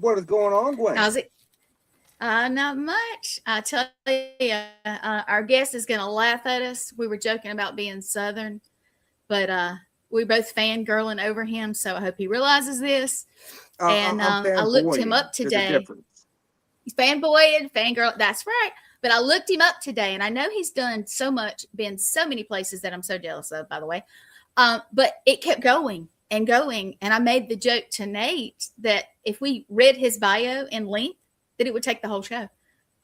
What is going on, Gwen? How's it? Not much. I tell you, our guest is going to laugh at us. We were joking about being Southern, but we both fangirling over him, so I hope he realizes this. And I looked him up today. He's fanboying, fangirl. That's right. But I looked him up today, and I know he's done so much, been so many places that I'm so jealous of, by the way. But it kept going and going. And I made the joke to Nate that if we read his bio in length, that it would take the whole show.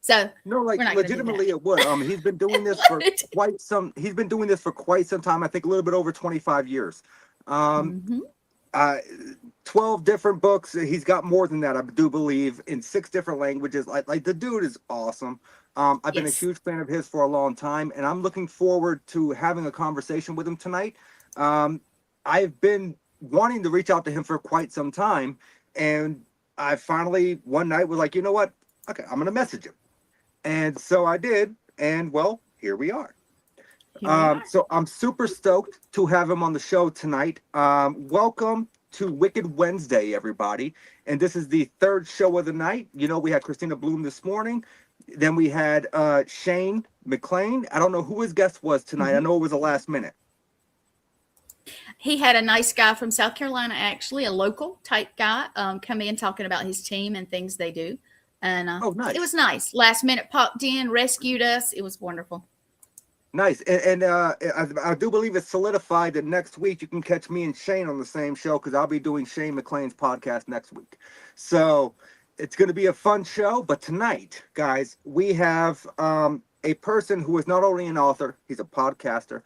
So no, like legitimately it would. He's been doing this for quite some time. I think a little bit over 25 years. 12 different books. He's got more than that, I do believe, in 6 different languages. Like the dude is awesome. I've been a huge fan of his for a long time, and I'm looking forward to having a conversation with him tonight. I've been wanting to reach out to him for quite some time, and I finally one night was like, you know what? Okay, I'm gonna message him. And so I did, and well, here we are. So I'm super stoked to have him on the show tonight. Welcome to Wicked Wednesday, everybody. And this is the 3rd show of the night. You know, we had Christina Bloom this morning. Then we had Shane McLean. I don't know who his guest was tonight. I know it was a last minute. He had a nice guy from South Carolina, actually, a local type guy, come in talking about his team and things they do. And nice. It was nice. Last minute popped in, rescued us. It was wonderful. Nice. And I do believe it's solidified that next week you can catch me and Shane on the same show, because I'll be doing Shane McLean's podcast next week. So it's going to be a fun show. But tonight, guys, we have a person who is not only an author, he's a podcaster.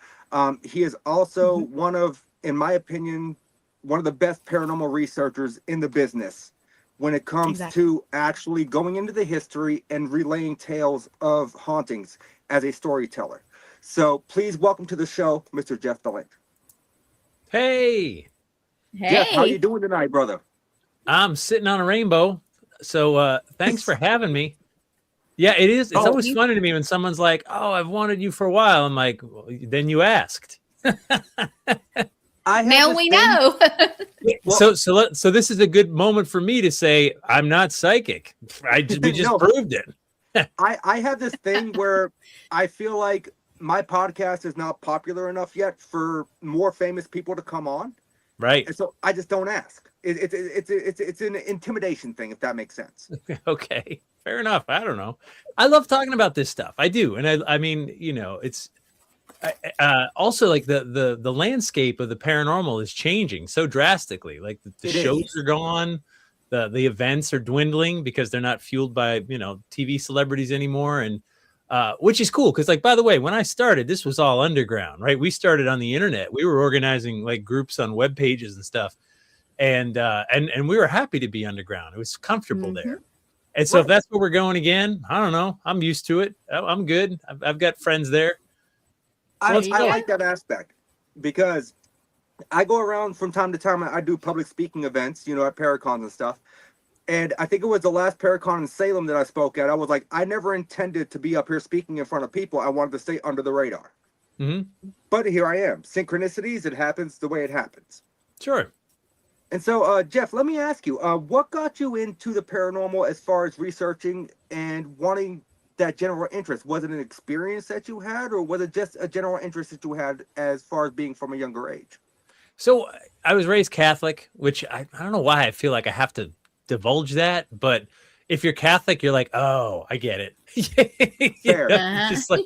He is also one of, in my opinion, one of the best paranormal researchers in the business when it comes to actually going into the history and relaying tales of hauntings as a storyteller. So please welcome to the show, Mr. Jeff Belanger. Hey. Jeff, how you doing tonight, brother? I'm sitting on a rainbow. So thanks for having me. Yeah, it is. It's always funny to me when someone's like, "Oh, I've wanted you for a while." I'm like, well, then you asked. Now we know. So this is a good moment for me to say I'm not psychic. We just proved it. I have this thing where I feel like my podcast is not popular enough yet for more famous people to come on. Right. And so I just don't ask. It's an intimidation thing, if that makes sense. Okay. Fair enough. I don't know. I love talking about this stuff. I do. And I mean, you know, it's also like the landscape of the paranormal is changing so drastically. Like the shows are gone. The events are dwindling because they're not fueled by, you know, TV celebrities anymore. And which is cool. Cause like, by the way, when I started, this was all underground, right? We started on the internet. We were organizing like groups on web pages and stuff. And we were happy to be underground. It was comfortable there. And so if that's where we're going again, I don't know. I'm used to it. I'm good. I've got friends there. I like that aspect because I go around from time to time. I do public speaking events, you know, at Paracons and stuff. And I think it was the last Paracon in Salem that I spoke at. I was like, I never intended to be up here speaking in front of people. I wanted to stay under the radar. But here I am. Synchronicities, it happens the way it happens. Sure. And so, Jeff, let me ask you, what got you into the paranormal as far as researching and wanting that general interest? Was it an experience that you had, or was it just a general interest that you had as far as being from a younger age? So I was raised Catholic, which I don't know why I feel like I have to divulge that, but if you're Catholic, you're like, oh, I get it. Fair. Just like,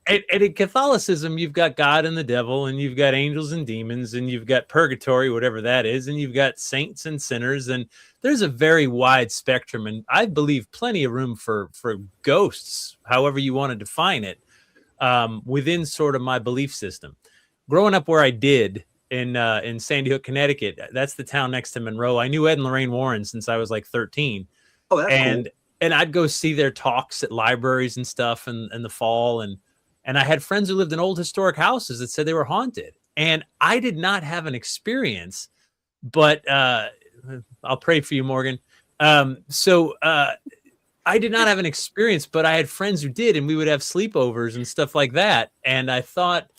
and in Catholicism, you've got God and the devil, and you've got angels and demons, and you've got purgatory, whatever that is, and you've got saints and sinners, and there's a very wide spectrum, and I believe plenty of room for ghosts, however you want to define it, within sort of my belief system. Growing up where I did in Sandy Hook, Connecticut, that's the town next to Monroe. I knew Ed and Lorraine Warren since I was like 13. Oh, that's cool. And I'd go see their talks at libraries and stuff in the fall. And I had friends who lived in old historic houses that said they were haunted. And I did not have an experience, but I'll pray for you, Morgan. I did not have an experience, but I had friends who did, and we would have sleepovers and stuff like that. And I thought,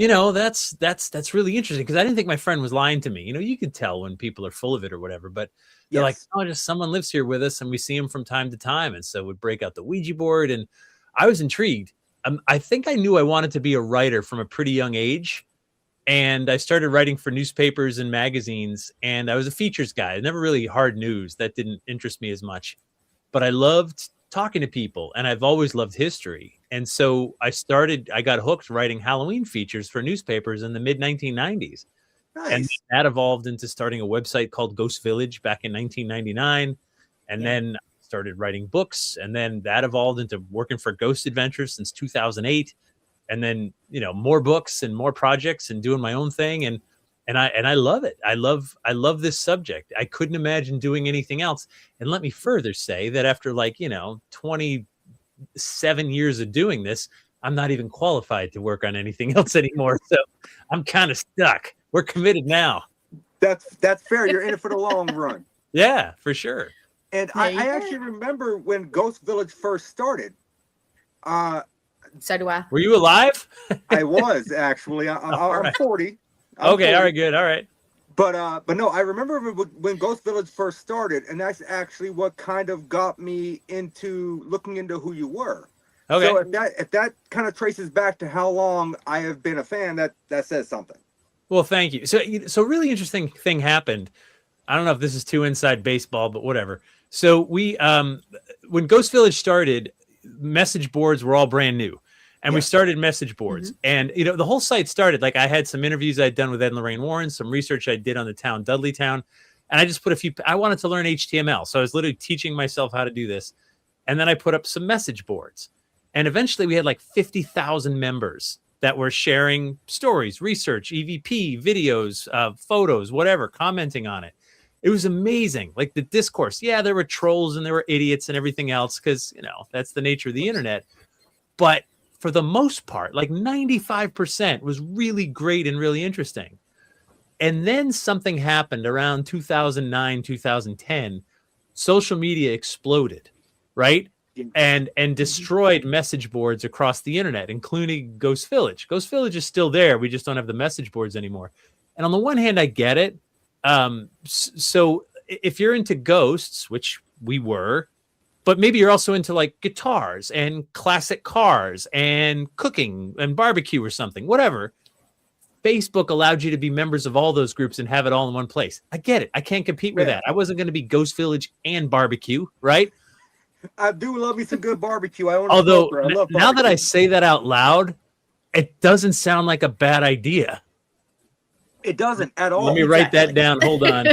that's really interesting because I didn't think my friend was lying to me. You could tell when people are full of it or whatever, but they're like, Yes. oh, just someone lives here with us and we see him from time to time. And so we'd break out the Ouija board and I was intrigued. I think I knew I wanted to be a writer from a pretty young age. And I started writing for newspapers and magazines, and I was a features guy. Never really hard news. That didn't interest me as much, but I loved talking to people and I've always loved history. And so I got hooked writing Halloween features for newspapers in the mid 1990s. Nice. And that evolved into starting a website called Ghost Village back in 1999. And then started writing books. And then that evolved into working for Ghost Adventures since 2008. And then, more books and more projects and doing my own thing. And I love it. I love this subject. I couldn't imagine doing anything else. And let me further say that after 27 years of doing this, I'm not even qualified to work on anything else anymore. So I'm kind of stuck. We're committed now. That's fair. You're in it for the long run. Yeah, for sure. And I actually remember when Ghost Village first started. So do I. Were you alive? I was actually. I'm 40. Okay, all right, good, all right. But no, I remember when Ghost Village first started, and that's actually what kind of got me into looking into who you were. Okay. So if that kind of traces back to how long I have been a fan, that says something. Well, thank you. So really interesting thing happened. I don't know if this is too inside baseball, but whatever. So we, when Ghost Village started, message boards were all brand new. And we started message boards. And, the whole site started, I had some interviews I'd done with Ed and Lorraine Warren, some research I did on the town, Dudley Town. And I just put I wanted to learn HTML. So I was literally teaching myself how to do this. And then I put up some message boards. And eventually we had 50,000 members that were sharing stories, research, EVP, videos, photos, whatever, commenting on it. It was amazing. The discourse. Yeah, there were trolls and there were idiots and everything else because, that's the nature of the internet. But for the most part, 95% was really great and really interesting. And then something happened around 2009, 2010. Social media exploded, right? And destroyed message boards across the internet, including Ghost Village. Ghost Village is still there. We just don't have the message boards anymore. And on the one hand, I get it. So if you're into ghosts, which we were, but maybe you're also into guitars and classic cars and cooking and barbecue or something, whatever. Facebook allowed you to be members of all those groups and have it all in one place. I get it. I can't compete with that. I wasn't going to be Ghost Village and barbecue, right? I do love me some good barbecue. Although I love now that I say that out loud, it doesn't sound like a bad idea. It doesn't at all. Let me write that down. Hold on.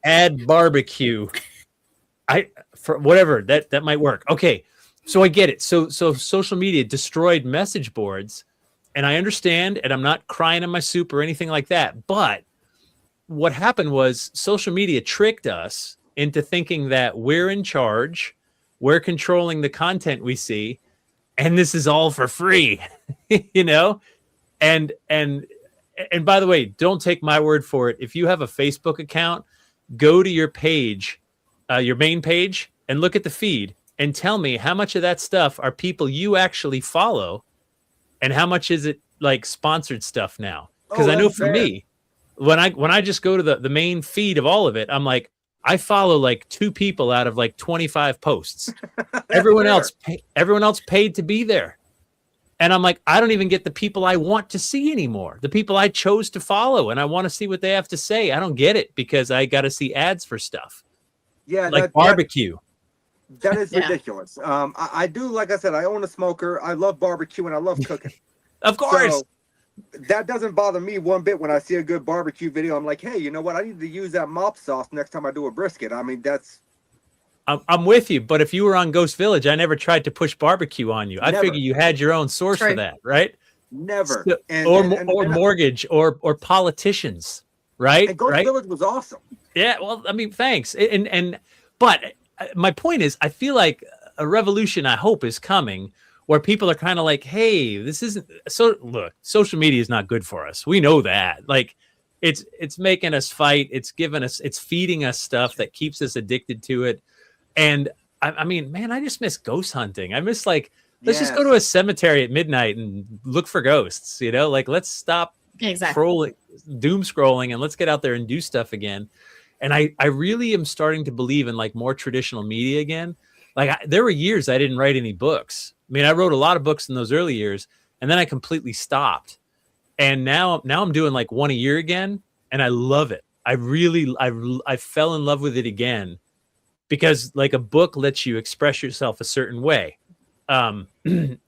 Add barbecue. For whatever that might work. Okay. So I get it. So social media destroyed message boards, and I understand, and I'm not crying in my soup or anything like that. But what happened was social media tricked us into thinking that we're in charge, we're controlling the content we see, and this is all for free, And by the way, don't take my word for it. If you have a Facebook account, go to your page, your main page, and look at the feed and tell me how much of that stuff are people you actually follow and how much is it sponsored stuff now? Because I know for me, when I just go to the main feed of all of it, I'm I follow 2 people out of 25 posts. Everyone else paid to be there. And I'm I don't even get the people I want to see anymore. The people I chose to follow, and I want to see what they have to say. I don't get it because I got to see ads for stuff. Yeah, barbecue. That is ridiculous. I do, like I said, I own a smoker. I love barbecue and I love cooking. Of course. So, that doesn't bother me one bit when I see a good barbecue video. I'm hey, you know what? I need to use that mop sauce next time I do a brisket. I mean, I'm with you, but if you were on Ghost Village, I never tried to push barbecue on you. I figure you had your own source for that, right? Never. Or mortgage or politicians, right? And Ghost Village was awesome. Yeah, well, I mean, thanks. But my point is, I feel like a revolution, I hope, is coming where people are kind of hey, this isn't so. Look, social media is not good for us. We know that. It's making us fight. It's feeding us stuff that keeps us addicted to it. And I mean, man, I just miss ghost hunting. I miss Let's just go to a cemetery at midnight and look for ghosts, you know, like let's stop Exactly. doom scrolling and let's get out there and do stuff again. And I really am starting to believe in like more traditional media again. Like there were years I didn't write any books. I mean, I wrote a lot of books in those early years and then I completely stopped. And now I'm doing like one a year again. And I love it. I fell in love with it again because like a book lets you express yourself a certain way.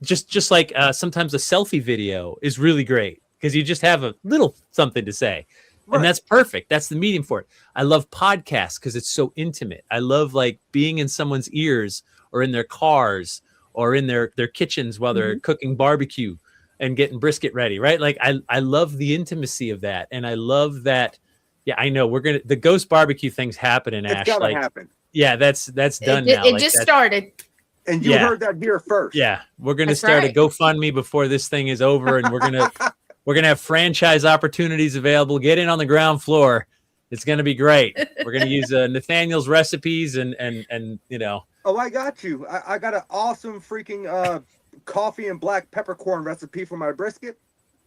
Just like sometimes a selfie video is really great because you just have a little something to say. Right. And that's perfect. That's the medium for it. I love podcasts because it's so intimate. I love like being in someone's ears or in their cars or in their kitchens while they're cooking barbecue and getting brisket ready. Right. Like I love the intimacy of that. And I love that. Yeah, I know the ghost barbecue thing's happening, Ash. It's gotta happen. Yeah, that's done now. It just started. And you heard that here first. Yeah. We're going to start a GoFundMe before this thing is over. And we're going to have franchise opportunities available. Get in on the ground floor. It's going to be great. We're going to use Nathaniel's recipes and you know. Oh, I got you. I got an awesome freaking coffee and black peppercorn recipe for my brisket.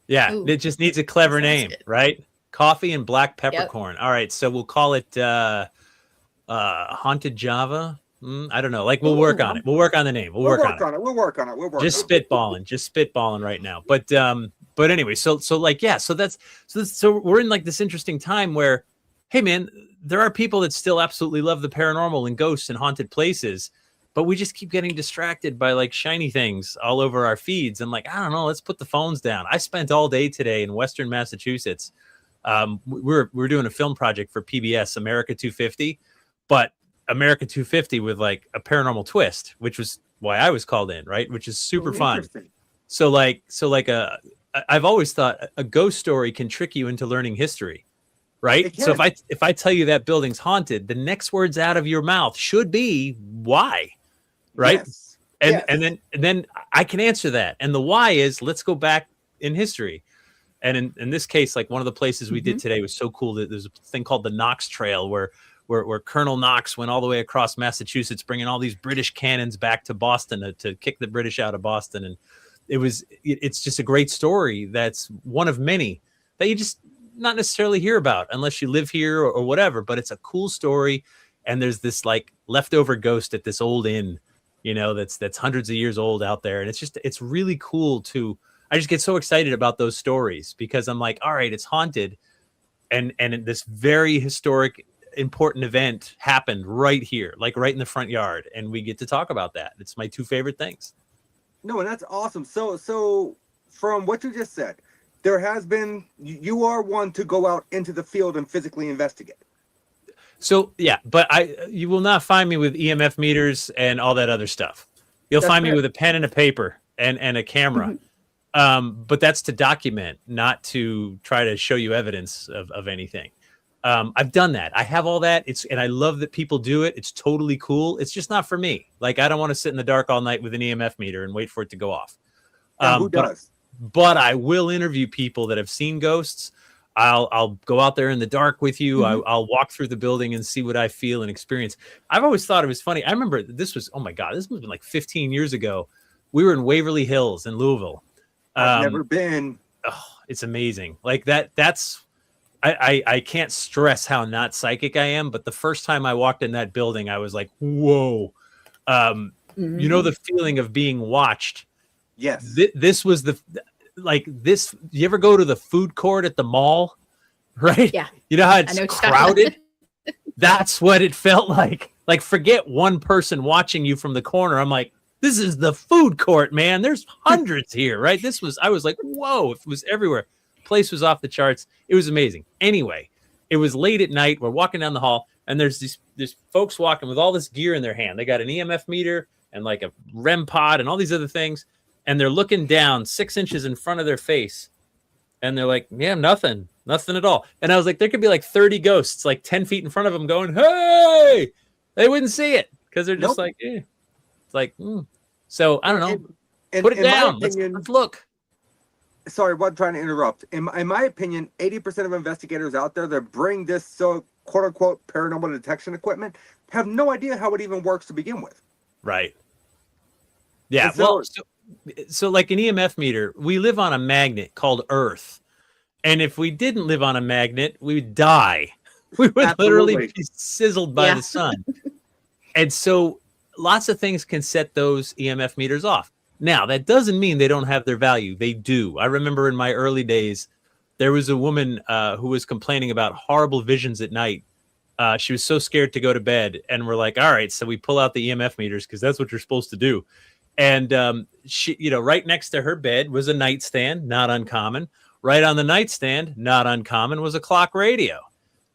Yeah. Ooh, it just needs a clever name, good. right? Coffee and black peppercorn. All right. So we'll call it Haunted Java. I don't know. Like we'll work on it. We'll work on the name. We'll work on it. We'll work on it. Just spitballing right now. But anyway, so like, yeah, so we're in like this interesting time where, hey man, there are people that still absolutely love the paranormal and ghosts and haunted places, but we just keep getting distracted by like shiny things all over our feeds. And like, I don't know, let's put the phones down. I spent all day today in Western Massachusetts. We're doing a film project for PBS, America 250, but America 250 with like a paranormal twist, which was why I was called in, right? Which is super fun. So I've always thought a ghost story can trick you into learning history, right? So if I tell you that building's haunted, the next words out of your mouth should be why, right? Yes. And then I can answer that. And the why is let's go back in history. And in this case, like one of the places we did today was so cool that there's a thing called the Knox Trail where Colonel Knox went all the way across Massachusetts, bringing all these British cannons back to Boston to kick the British out of Boston. And it's just a great story. That's one of many that you just not necessarily hear about unless you live here or whatever, but it's a cool story. And there's this like leftover ghost at this old inn, you know, that's hundreds of years old out there. And it's really cool I just get so excited about those stories because I'm like, all right, it's haunted. And this very historic, important event happened right here, like right in the front yard. And we get to talk about that. It's my two favorite things. No, and that's awesome. So from what you just said, there has been, you are one to go out into the field and physically investigate. So yeah, but you will not find me with EMF meters and all that other stuff. You'll find me with a pen and a paper and a camera. But that's to document, not to try to show you evidence of anything. I've done that. I have all that. And I love that people do it. It's totally cool. It's just not for me. Like, I don't want to sit in the dark all night with an EMF meter and wait for it to go off. Who does? But I will interview people that have seen ghosts. I'll go out there in the dark with you. I'll walk through the building and see what I feel and experience. I've always thought it was funny. I remember this was, oh my God, this must have been like 15 years ago. We were in Waverly Hills in Louisville. I've never been. Oh, it's amazing. Like I can't stress how not psychic I am. But the first time I walked in that building, I was like, whoa. You know, the feeling of being watched. Yes. This was this. You ever go to the food court at the mall? Right. Yeah. You know how it's crowded? That's what it felt like. Like, forget one person watching you from the corner. I'm like, this is the food court, man. There's hundreds here, right? I was like, whoa, it was everywhere. Place was off the charts. It was amazing. Anyway, it was late at night. We're walking down the hall, and there's these folks walking with all this gear in their hand. They got an EMF meter and like a REM pod and all these other things, and they're looking down 6 inches in front of their face, and they're like, yeah, nothing at all. And I was like, there could be like 30 ghosts, like 10 feet in front of them going, hey! They wouldn't see it because they're just like, eh. It's like, So I don't know. Put it down. Let's look. Sorry, I'm trying to interrupt. In my opinion, 80% of investigators out there that bring this so quote unquote paranormal detection equipment have no idea how it even works to begin with. Right. Yeah. so like an EMF meter, we live on a magnet called Earth. And if we didn't live on a magnet, we would die. We would literally be sizzled by the sun. And so lots of things can set those EMF meters off. Now, that doesn't mean they don't have their value. They do. I remember in my early days, there was a woman who was complaining about horrible visions at night. She was so scared to go to bed. And we're like, all right, so we pull out the EMF meters because that's what you're supposed to do. And she, you know, right next to her bed was a nightstand, not uncommon. Right on the nightstand, not uncommon, was a clock radio.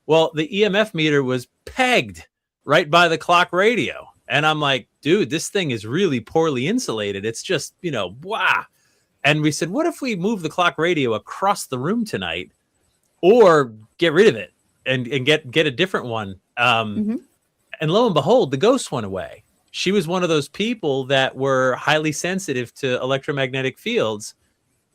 Well, the EMF meter was pegged right by the clock radio. And I'm like, dude, this thing is really poorly insulated. It's just, you know, blah. And we said, what if we move the clock radio across the room tonight or get rid of it and get a different one? And lo and behold, the ghost went away. She was one of those people that were highly sensitive to electromagnetic fields,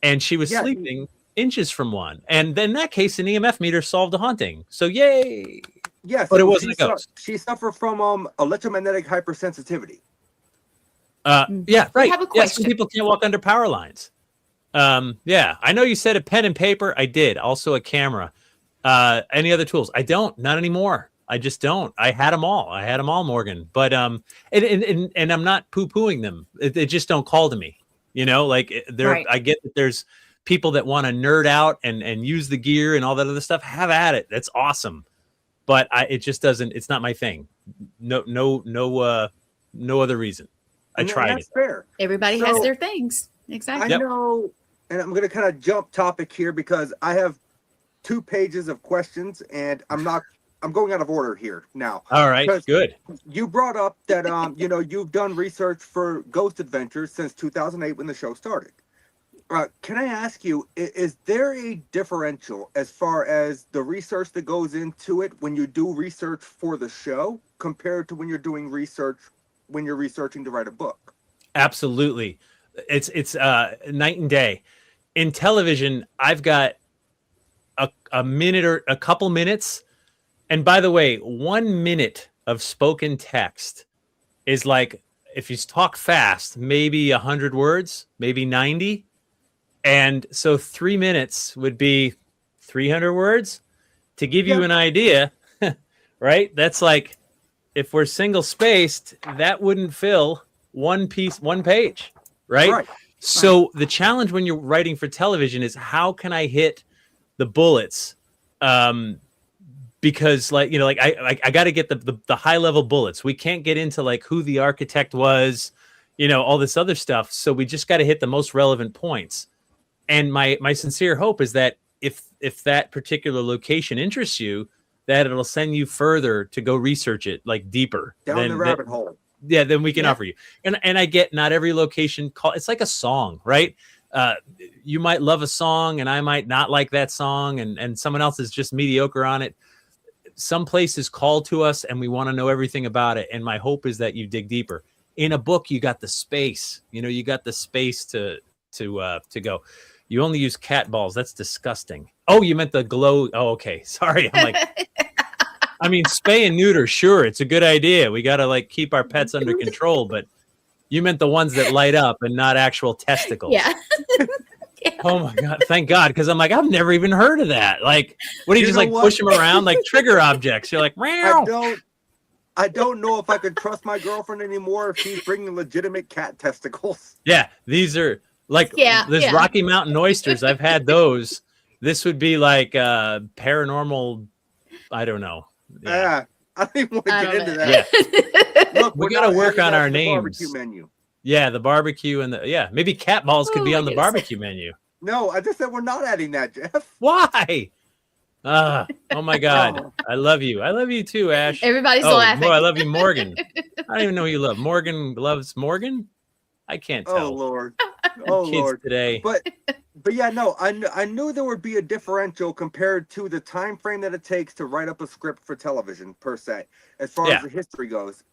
and she was sleeping inches from one. And then in that case, an EMF meter solved the haunting. So yay. Yes, but it wasn't a ghost. She suffered from electromagnetic hypersensitivity. Yeah, right. I have a Yeah, question. some people can't walk under power lines. Yeah, I know you said a pen and paper. I did. Also a camera. Any other tools? I don't. Not anymore. I just don't. I had them all, Morgan. But and I'm not poo-pooing them. They just don't call to me. You know, like Right. I get that there's people that want to nerd out and use the gear and all that other stuff. Have at it. That's awesome. But it just doesn't. It's not my thing. No other reason. I tried that's it. fair. Everybody has their things. Exactly. I know, and I'm going to kind of jump topic here because I have 2 pages of questions, and I'm going out of order here now. All right, good. You brought up that you know, you've done research for Ghost Adventures since 2008 when the show started. Can I ask you, is there a differential as far as the research that goes into it when you do research for the show compared to when you're doing research when you're researching to write a book? Absolutely. It's night and day. In television, I've got a minute or a couple minutes. And by the way, 1 minute of spoken text is like, if you talk fast, maybe 100 words, maybe 90. And so 3 minutes would be 300 words. To give you an idea, right? That's like, if we're single spaced, that wouldn't fill one page, right? So the challenge when you're writing for television is, how can I hit the bullets? Because like, you know, like I got to get the high level bullets. We can't get into like who the architect was, you know, all this other stuff. So we just got to hit the most relevant points. And my sincere hope is that if that particular location interests you, that it'll send you further to go research it, like deeper down the rabbit hole. Yeah, then we can offer you. And I get not every location it's like a song, right? You might love a song and I might not like that song, and someone else is just mediocre on it. Some places call to us and we want to know everything about it. And my hope is that you dig deeper. In a book, you got the space. You know, you got the space to go. You only use cat balls. That's disgusting. Oh, you meant the glow. Oh, okay. Sorry. I'm like, I mean, spay and neuter. Sure. It's a good idea. We got to like keep our pets under control, but you meant the ones that light up and not actual testicles. Yeah. Oh my God. Thank God. Cause I'm like, I've never even heard of that. Like, what do you just like what? push them around like trigger objects? You're like, meow. I don't know if I could trust my girlfriend anymore if she's bringing legitimate cat testicles. Yeah. These are like, there's Rocky Mountain oysters. I've had those. This would be like paranormal. I don't know. Yeah. I don't even want to get into that. Yeah. Look, we got to work on our names. Barbecue menu. Yeah, the barbecue and maybe cat balls could be on the barbecue menu. No, I just said we're not adding that, Jeff. Why? Oh my God. I love you. I love you too, Ash. Everybody's laughing. I love you, Morgan. I don't even know who you love. Morgan loves Morgan? I can't tell. Oh, Lord. Oh, Kids Lord. today. But yeah, no, I knew there would be a differential compared to the time frame that it takes to write up a script for television, per se, as far as the history goes.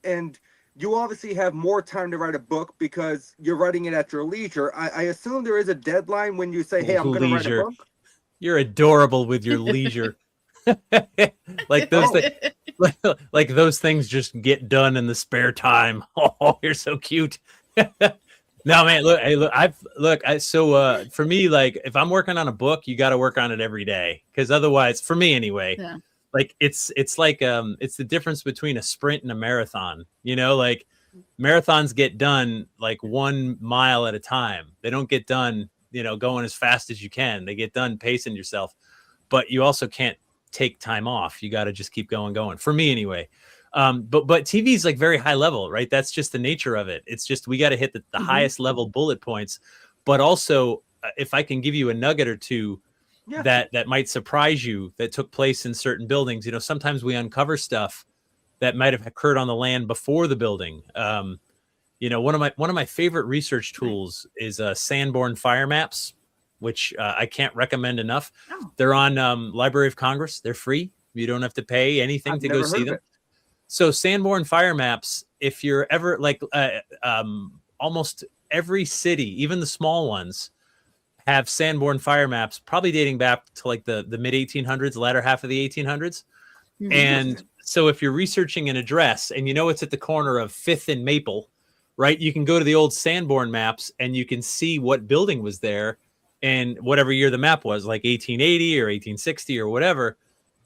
And you obviously have more time to write a book because you're writing it at your leisure. I assume there is a deadline when you say, hey, I'm going to write a book. You're adorable with your leisure. Like those like those things just get done in the spare time. Oh, you're so cute. No, man, look, hey, look, for me, like if I'm working on a book, you got to work on it every day, because otherwise, for me anyway, Yeah. like it's like it's the difference between a sprint and a marathon. Like marathons get done like 1 mile at a time. They don't get done, going as fast as you can. They get done pacing yourself, but you also can't take time off. You got to just keep going. For me anyway. But TV is like very high level, right? That's just the nature of it. It's just we got to hit the highest level bullet points. But also, if I can give you a nugget or two that might surprise you that took place in certain buildings, sometimes we uncover stuff that might have occurred on the land before the building. One of my favorite research tools is Sanborn fire maps, which I can't recommend enough. Oh. They're on Library of Congress. They're free. You don't have to pay anything to go see them. So Sanborn fire maps, if you're ever like almost every city, even the small ones, have Sanborn fire maps, probably dating back to like the mid 1800s, latter half of the 1800s. And so if you're researching an address and it's at the corner of 5th and Maple, right, you can go to the old Sanborn maps and you can see what building was there and whatever year the map was, like 1880 or 1860 or whatever.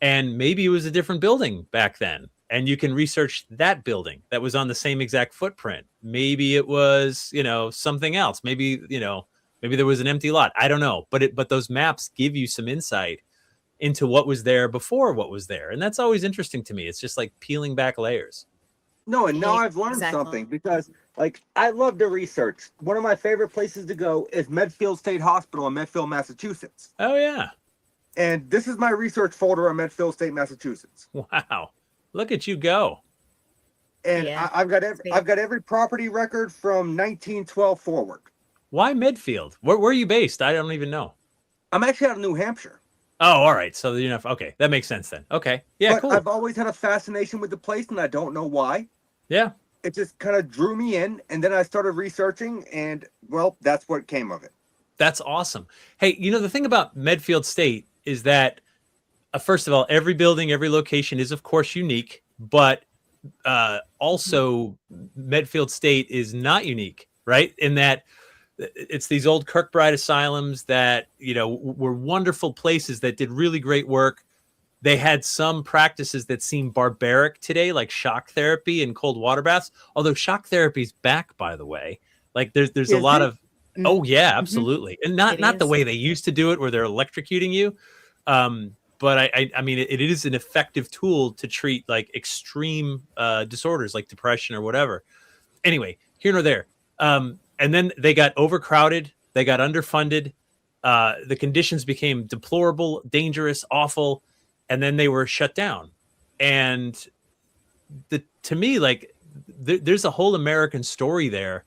And maybe it was a different building back then. And you can research that building that was on the same exact footprint. Maybe it was, something else. Maybe there was an empty lot. I don't know. But those maps give you some insight into what was there before what was there. And that's always interesting to me. It's just like peeling back layers. No, and now I've learned something, because like I love to research. One of my favorite places to go is Medfield State Hospital in Medfield, Massachusetts. Oh yeah. And this is my research folder on Medfield State, Massachusetts. Wow. Look at you go. And I've got every property record from 1912 forward. Why Medfield? Where are you based? I don't even know. I'm actually out of New Hampshire. Oh, all right. So okay, that makes sense then. Okay, yeah, but cool. I've always had a fascination with the place, and I don't know why. Yeah, it just kind of drew me in, and then I started researching, and well, that's what came of it. That's awesome. Hey, the thing about Medfield State is that, first of all, every building, every location is of course unique, but also Medfield State is not unique, right? In that it's these old Kirkbride asylums that, were wonderful places that did really great work. They had some practices that seem barbaric today, like shock therapy and cold water baths. Although shock therapy is back, by the way. Like there's a lot of, oh yeah, absolutely. And not the way they used to do it where they're electrocuting you. But I mean, it is an effective tool to treat like extreme disorders like depression or whatever. Anyway, here nor there. And then they got overcrowded. They got underfunded. The conditions became deplorable, dangerous, awful. And then they were shut down. And to me, like there's a whole American story there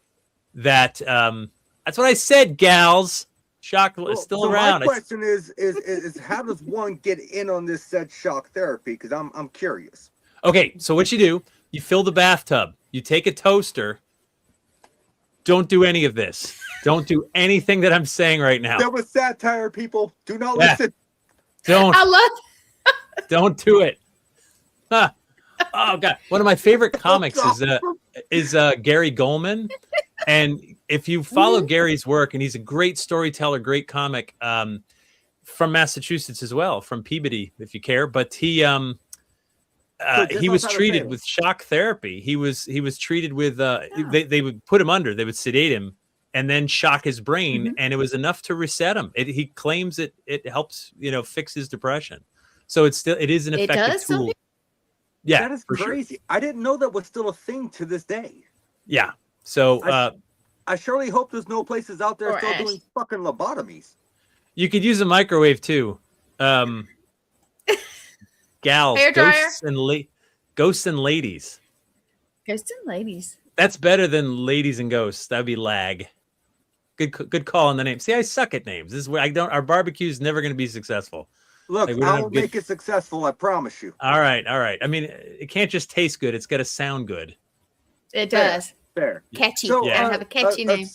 that that's what I said, gals. Shock is still around. My question is how does one get in on this said shock therapy? Because I'm curious. Okay, so what you do, you fill the bathtub, you take a toaster. Don't do any of this. Don't do anything that I'm saying right now. There was satire, people. Do not listen. Don't. I love. Don't do it. Huh. Oh God! One of my favorite comics is Gary Goldman, and if you follow Gary's work, and he's a great storyteller, great comic, from Massachusetts as well, from Peabody, if you care. But he was treated with shock therapy. He was treated with they would put him under, they would sedate him, and then shock his brain, and it was enough to reset him. He claims it helps fix his depression. So it is an effective tool. Yeah, that is crazy. Sure. I didn't know that was still a thing to this day. Yeah. So I surely hope there's no places out there still doing fucking lobotomies. You could use a microwave too. Gals, ghosts and ladies. Ghosts and ladies. That's better than ladies and ghosts. That'd be lag. Good call on the name. See, I suck at names. This is where our barbecue is never going to be successful. Look, I will make it successful. I promise you. All right. I mean, it can't just taste good. It's got to sound good. It does. Fair. Catchy. So, have a catchy name.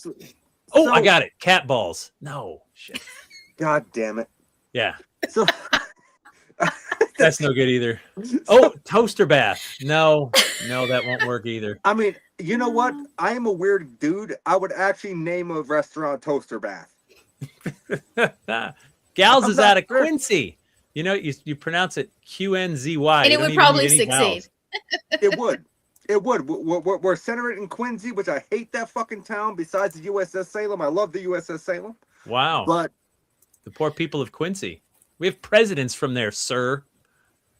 I got it. Cat balls. No shit. God damn it. Yeah. So That's no good either. Oh, toaster bath. No, that won't work either. I mean, you know what? I am a weird dude. I would actually name a restaurant Toaster Bath. Gals I'm is not out of sure. Quincy. You know, you pronounce it QNZY. And You it don't would even probably need any vowels. succeed. It would. It would. We're centered in Quincy, which I hate that fucking town. Besides the USS Salem, I love the USS Salem. Wow. But The poor people of Quincy. We have presidents from there, sir.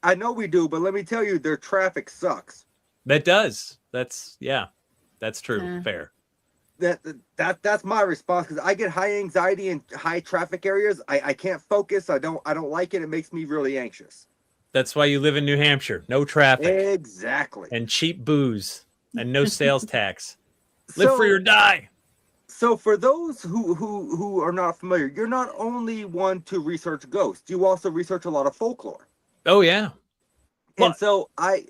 I know we do. But let me tell you, their traffic sucks. That does. That's true. Yeah. Fair. That's my response, because I get high anxiety in high traffic areas. I can't focus. I don't like it. It makes me really anxious. That's why you live in New Hampshire. No traffic Exactly. and cheap booze and no sales tax. Live free or die. So for those who are not familiar, you're not only one to research ghosts, you also research a lot of folklore. Oh yeah. And so I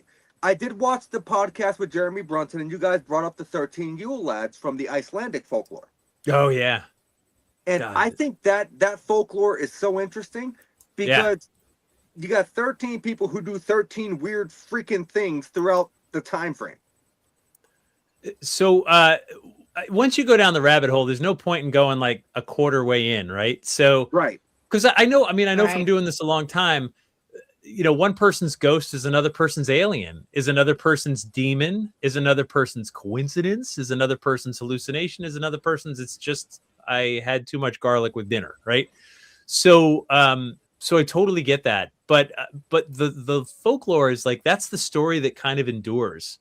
did watch the podcast with Jeremy Brunson, and you guys brought up the 13 Yule lads from the Icelandic folklore. Oh yeah. And God. I think that folklore is so interesting because you got 13 people who do 13 weird freaking things throughout the time frame. So once you go down the rabbit hole, there's no point in going like a quarter way in, right? So Right. because I know from Right. doing this a long time, you know, one person's ghost is another person's alien, is another person's demon, is another person's coincidence, is another person's hallucination, is another person's it's just I had too much garlic with dinner, right? So so I totally get that. But the folklore is like that's the story that kind of endures.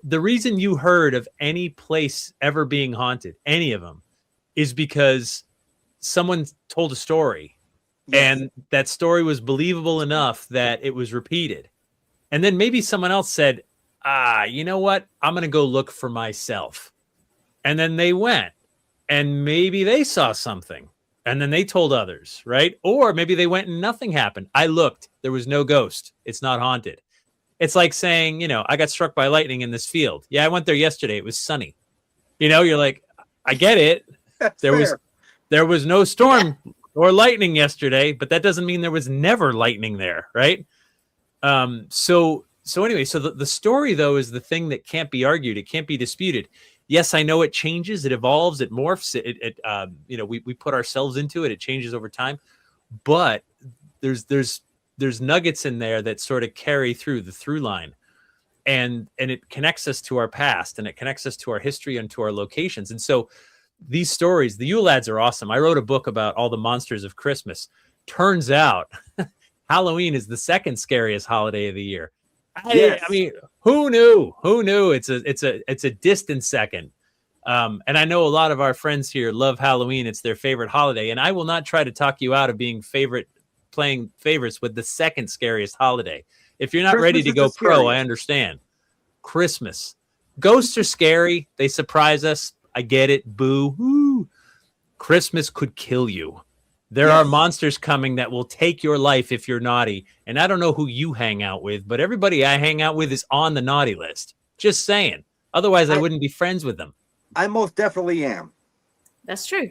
The reason you heard of any place ever being haunted, any of them, is because someone told a story. Yes. And that story was believable enough that it was repeated. And then maybe someone else said, you know what? I'm going to go look for myself. And then they went and maybe they saw something and then they told others, right? Or maybe they went and nothing happened. I looked, there was no ghost. It's not haunted. It's like saying, you know, I got struck by lightning in this field. Yeah, I went there yesterday. It was sunny. You know, you're like, I get it. That's There fair. was no storm or lightning yesterday, but that doesn't mean there was never lightning there, right? So anyway, so the story though is the thing that can't be argued. It can't be disputed. Yes, I know it changes, it evolves, it morphs, it you know, we put ourselves into it, it changes over time, but there's nuggets in there that sort of carry through the through line, and it connects us to our past, and it connects us to our history and to our locations. And so these stories, the Yule lads are awesome. I wrote a book about all the monsters of Christmas. Turns out Halloween is the second scariest holiday of the year. I mean, who knew? It's a distant second. And I know a lot of our friends here love Halloween. It's their favorite holiday. And I will not try to talk you out of playing favorites with the second scariest holiday. If you're not Christmas ready to is go the pro, I scariest. understand. Christmas. Ghosts are scary. They surprise us. I get it. Boo. Woo. Christmas could kill you. There are monsters coming that will take your life if you're naughty. And I don't know who you hang out with, but everybody I hang out with is on the naughty list. Just saying. Otherwise, I wouldn't be friends with them. I most definitely am. That's true.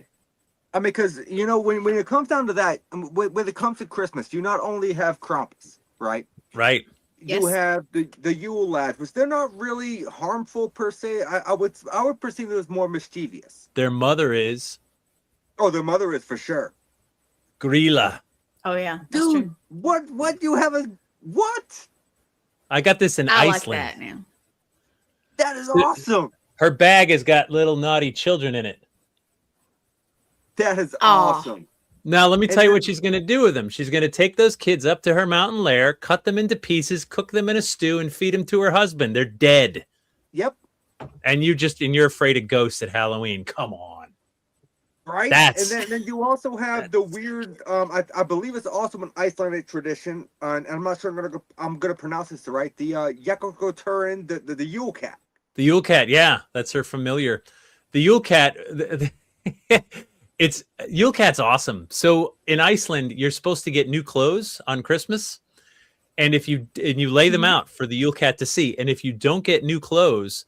I mean, because, you know, when it comes down to that, when it comes to Christmas, you not only have Krampus, right? Right. You Yes. have the Yule lads, which they're not really harmful per se. I would perceive it as more mischievous. Their mother is Oh, their mother is for sure. Grilla. Oh yeah, that's Dude, true. what you have what? I got this in I like Iceland. that now. That is awesome. Her bag has got little naughty children in it. That is Aw. awesome. Now, let me And tell you then- what she's going to do with them. She's going to take those kids up to her mountain lair, cut them into pieces, cook them in a stew, and feed them to her husband. They're dead. Yep. And you're afraid of ghosts at Halloween. Come on. Right. That's- And then you also have the weird. I believe it's also an Icelandic tradition, and I'm not sure I'm gonna pronounce this right. The Yakokoturin, the Yule cat. The Yule cat. Yeah, that's her familiar. The Yule cat. It's Yule cat's awesome. So in Iceland, you're supposed to get new clothes on Christmas. And you lay them out for the Yule cat to see. And if you don't get new clothes,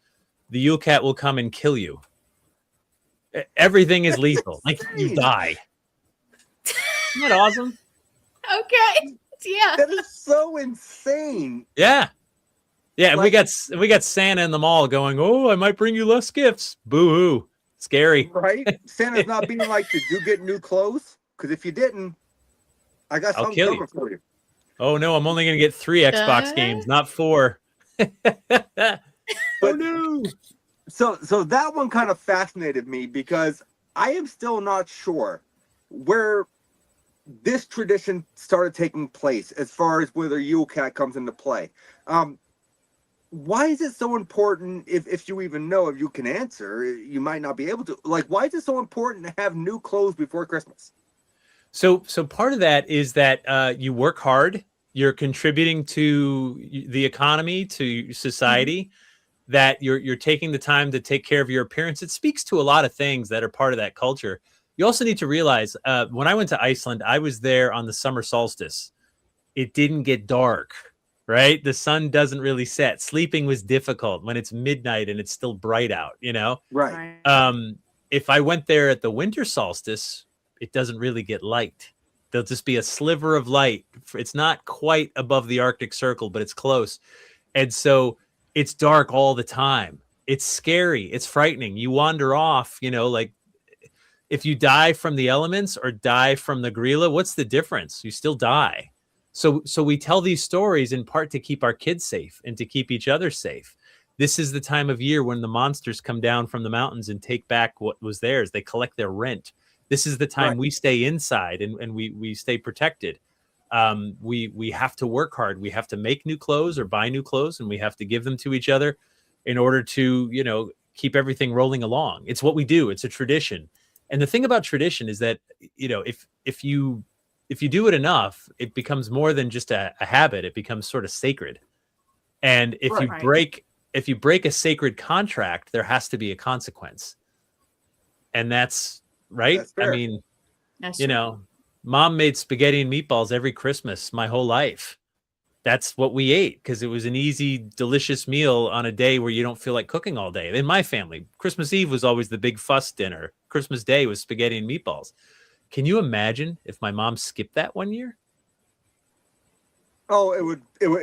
the Yule cat will come and kill you. Everything is lethal. Like you die. Isn't that awesome? Okay. Yeah. That is so insane. Yeah. Yeah, and Like- we got Santa in the mall going, "Oh, I might bring you less gifts." Boo hoo. Scary. Right? Santa's not being like, did you get new clothes? Because if you didn't, I got I'll something kill coming you. for you. Oh no, I'm only going to get 3 Xbox games, not 4. Oh no. So that one kind of fascinated me because I am still not sure where this tradition started taking place as far as whether Yule Cat comes into play. Why is it so important? If you even know, if you can answer, you might not be able to. Like, why is it so important to have new clothes before Christmas? So part of that is that you work hard, you're contributing to the economy, to society, that you're taking the time to take care of your appearance. It speaks to a lot of things that are part of that culture. You also need to realize when I went to Iceland, I was there on the summer solstice. It didn't get dark, right? The sun doesn't really set. Sleeping was difficult when it's midnight and it's still bright out, you know? Right. If I went there at the winter solstice, it doesn't really get light. There'll just be a sliver of light. It's not quite above the Arctic Circle, but it's close. And so it's dark all the time. It's scary. It's frightening. You wander off, you know, like if you die from the elements or die from the gorilla, what's the difference? You still die. So we tell these stories in part to keep our kids safe and to keep each other safe. This is the time of year when the monsters come down from the mountains and take back what was theirs. They collect their rent. This is the time we stay inside and we stay protected. We have to work hard. We have to make new clothes or buy new clothes, and we have to give them to each other in order to, you know, keep everything rolling along. It's what we do. It's a tradition. And the thing about tradition is that, you know, if you do it enough, it becomes more than just a habit. It becomes sort of sacred. And if you break a sacred contract, there has to be a consequence. And that's right. I mean, you know, Mom made spaghetti and meatballs every Christmas my whole life. That's what we ate because it was an easy, delicious meal on a day where you don't feel like cooking all day. In my family, Christmas Eve was always the big fuss dinner. Christmas Day was spaghetti and meatballs. Can you imagine if my mom skipped that one year? Oh, it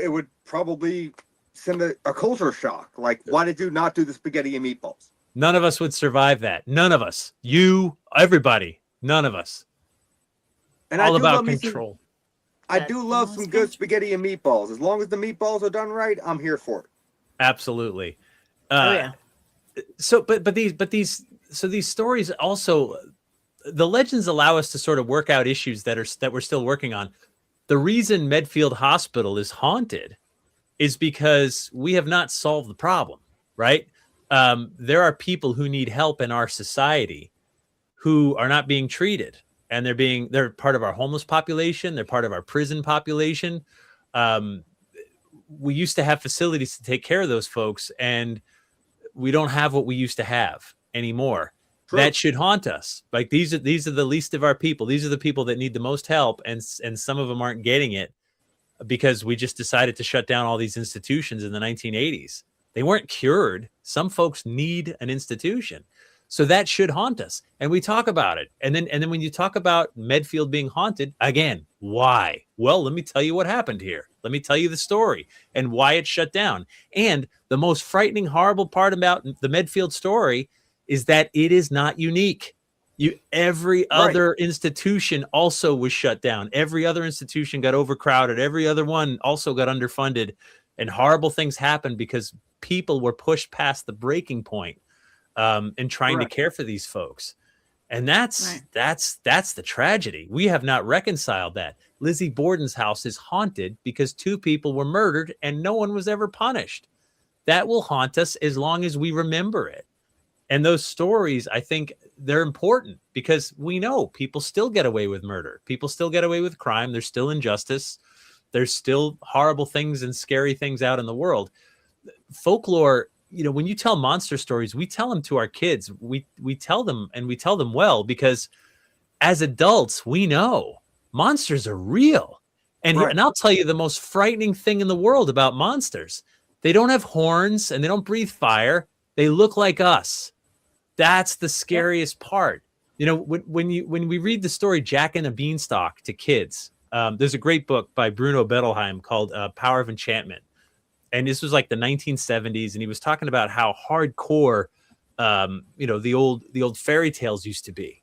would probably send a culture shock. Like, why did you not do the spaghetti and meatballs? None of us would survive that. None of us. You, everybody. None of us. And all about control. I do love some good spaghetti and meatballs. As long as the meatballs are done right, I'm here for it. Absolutely. Oh yeah. So, but these stories also, the legends allow us to sort of work out issues that we're still working on. The reason Medfield Hospital is haunted is because we have not solved the problem, right? There are people who need help in our society who are not being treated. And they're part of our homeless population. They're part of our prison population. We used to have facilities to take care of those folks, and we don't have what we used to have anymore. True. That should haunt us. Like these are the least of our people. These are the people that need the most help, and some of them aren't getting it because we just decided to shut down all these institutions in the 1980s. They weren't cured. Some folks need an institution. So that should haunt us. And we talk about it. And then when you talk about Medfield being haunted, again, why? Well, let me tell you what happened here. Let me tell you the story and why it shut down. And the most frightening, horrible part about the Medfield story is that it is not unique. Every other institution also was shut down. Every other institution got overcrowded. Every other one also got underfunded. And horrible things happened because people were pushed past the breaking point. And trying to care for these folks. And that's the tragedy. We have not reconciled that. Lizzie Borden's house is haunted because 2 people were murdered and no one was ever punished. That will haunt us as long as we remember it. And those stories, I think they're important because we know people still get away with murder. People still get away with crime. There's still injustice. There's still horrible things and scary things out in the world. Folklore, you know, when you tell monster stories, we tell them to our kids. We tell them, and we tell them well, because as adults, we know monsters are real. And I'll tell you the most frightening thing in the world about monsters. They don't have horns and they don't breathe fire. They look like us. That's the scariest part. You know, when we read the story Jack and the Beanstalk to kids, There's a great book by Bruno Bettelheim called Power of Enchantment. And this was like the 1970s. And he was talking about how hardcore, the old fairy tales used to be,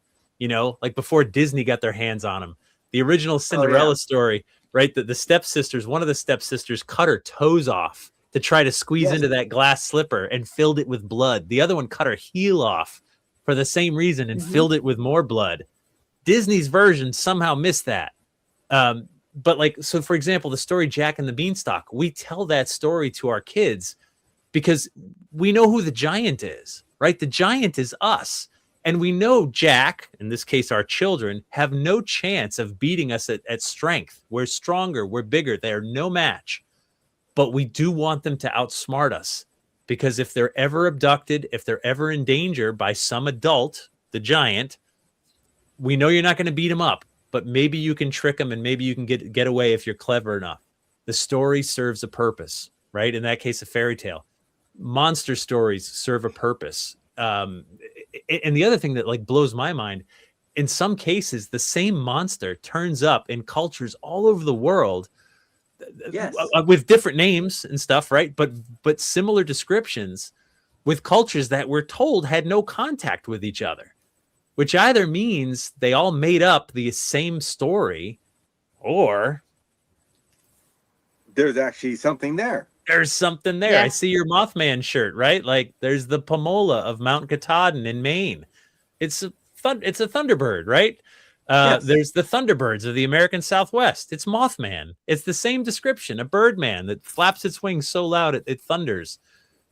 like before Disney got their hands on them. The original Cinderella story, right? The stepsisters, one of the stepsisters cut her toes off to try to squeeze into that glass slipper and filled it with blood. The other one cut her heel off for the same reason and filled it with more blood. Disney's version somehow missed that. But like, so for example, the story Jack and the Beanstalk, we tell that story to our kids because we know who the giant is, right? The giant is us. And we know Jack, in this case, our children, have no chance of beating us at strength. We're stronger. We're bigger. They're no match. But we do want them to outsmart us because if they're ever abducted, if they're ever in danger by some adult, the giant, we know you're not going to beat them up, but maybe you can trick them and maybe you can get away if you're clever enough. The story serves a purpose, right? In that case, a fairy tale. Monster stories serve a purpose. And the other thing that like blows my mind, in some cases, the same monster turns up in cultures all over the world with different names and stuff, right? But similar descriptions with cultures that we're told had no contact with each other, which either means they all made up the same story or there's actually something there. There's something there. Yeah. I see your Mothman shirt, right? Like there's the Pomola of Mount Katahdin in Maine. It's a Thunderbird, right? Yes. There's the Thunderbirds of the American Southwest. It's Mothman. It's the same description, a birdman that flaps its wings so loud it thunders.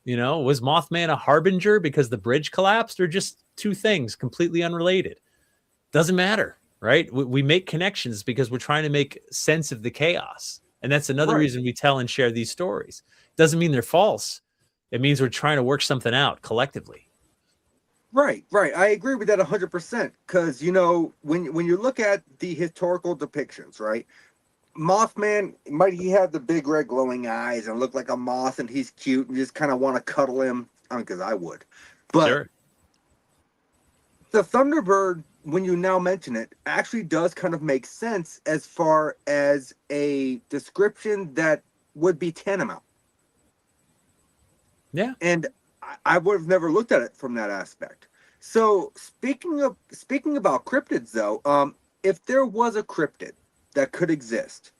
Was Mothman a harbinger because the bridge collapsed, or just two things completely unrelated? Doesn't matter, right? We make connections because we're trying to make sense of the chaos. And that's another reason we tell and share these stories. Doesn't mean they're false. It means we're trying to work something out collectively. Right. I agree with that 100%. Because, when you look at the historical depictions, right? Mothman, might he have the big red glowing eyes and look like a moth and he's cute and you just kind of want to cuddle him? I mean, because I would. But sure. The Thunderbird, when you now mention it, actually does kind of make sense as far as a description that would be tantamount. Yeah. And I would have never looked at it from that aspect. So speaking about cryptids, though, if there was a cryptid that could exist,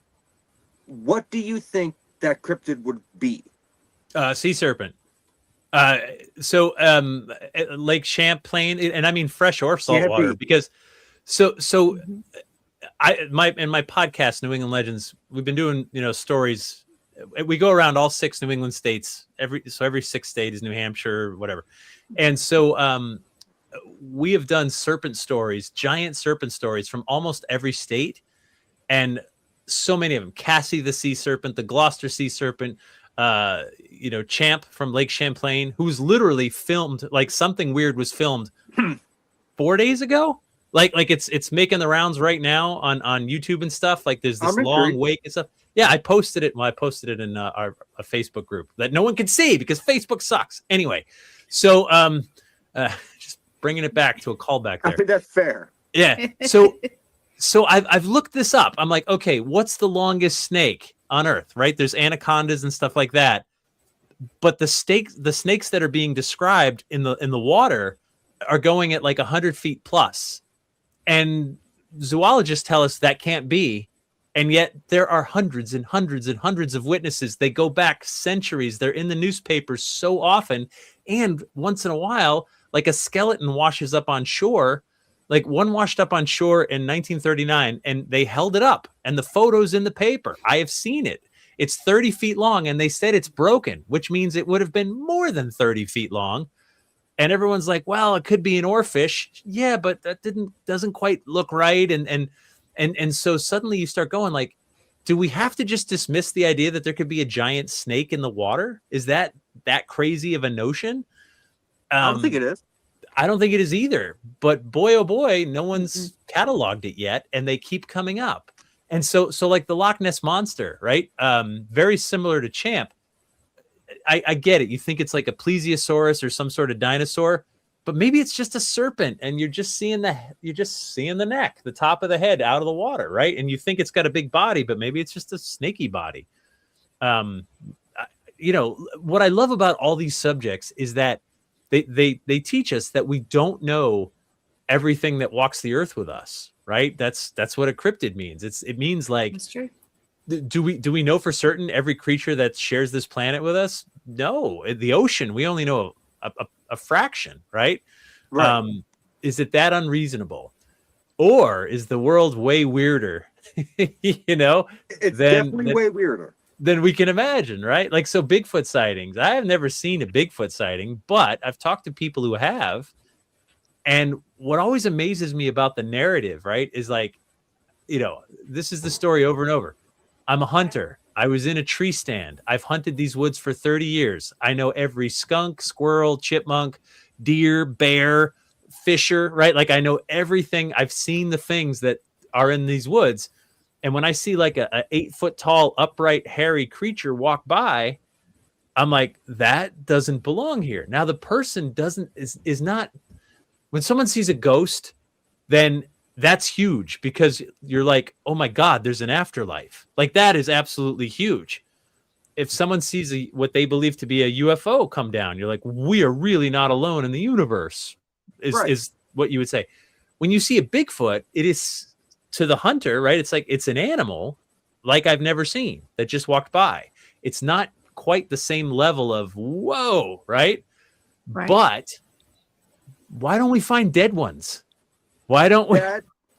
what do you think that cryptid would be? Sea serpent. So Lake Champlain, and I mean fresh or salt water, because in my podcast, New England Legends, we've been doing, stories. We go around all 6 New England states. Every 6th state is New Hampshire, whatever. And so we have done serpent stories, giant serpent stories from almost every state. And so many of them, Cassie the sea serpent, the Gloucester sea serpent, Champ from Lake Champlain, who's literally filmed, like something weird was filmed 4 days ago. Like it's making the rounds right now on YouTube and stuff. Like there's this long wake and stuff. Yeah, I posted it. Well, I posted it in a Facebook group that no one can see because Facebook sucks. Anyway, so just bringing it back to a callback there. I think that's fair. Yeah. So I've looked this up. I'm like, okay, what's the longest snake on Earth? Right? There's anacondas and stuff like that, but the snakes that are being described in the water are going at like 100 feet plus, and zoologists tell us that can't be. And yet there are hundreds and hundreds and hundreds of witnesses. They go back centuries. They're in the newspapers so often. And once in a while, like a skeleton washes up on shore. Like one washed up on shore in 1939 and they held it up and the photo's in the paper. I have seen it. It's 30 feet long and they said it's broken, which means it would have been more than 30 feet long. And everyone's like, well, it could be an oarfish. Yeah, but that doesn't quite look right. And so suddenly you start going like, do we have to just dismiss the idea that there could be a giant snake in the water? Is that crazy of a notion? I don't think it is. I don't think it is either. But boy, oh boy, no one's cataloged it yet, and they keep coming up. And so like the Loch Ness Monster, right? Very similar to Champ. I get it. You think it's like a plesiosaurus or some sort of dinosaur. but maybe it's just a serpent and you're just seeing the neck, the top of the head out of the water, right? And you think it's got a big body, but maybe it's just a snaky body. You know, what I love about all these subjects is that they teach us that we don't know everything that walks the earth with us, right? That's what a cryptid means. It means like, That's true. do we know for certain every creature that shares this planet with us? No. The ocean, we only know a fraction, right? Right. Is it that unreasonable, or is the world way weirder? You know, It's definitely way weirder than we can imagine, right? Like, so Bigfoot sightings. I have never seen a Bigfoot sighting, but I've talked to people who have. And what always amazes me about the narrative, right, is like, you know, this is the story over and over. I'm a hunter. I was in a tree stand. I've hunted these woods for 30 years. I know every skunk, squirrel, chipmunk, deer, bear, fisher, right? Like, I know everything. I've seen the things that are in these woods. And when I see like a 8-foot tall, upright, hairy creature walk by, I'm like, that doesn't belong here. Now the person is not. When someone sees a ghost, then that's huge, because you're like, oh my God, there's an afterlife. Like, that is absolutely huge. If someone sees what they believe to be a UFO come down, you're like, we are really not alone in the universe, is what you would say. When you see a Bigfoot, it is, to the hunter, right? It's like, it's an animal like I've never seen that just walked by. It's not quite the same level of whoa, right? But why don't we find dead ones? Why don't we?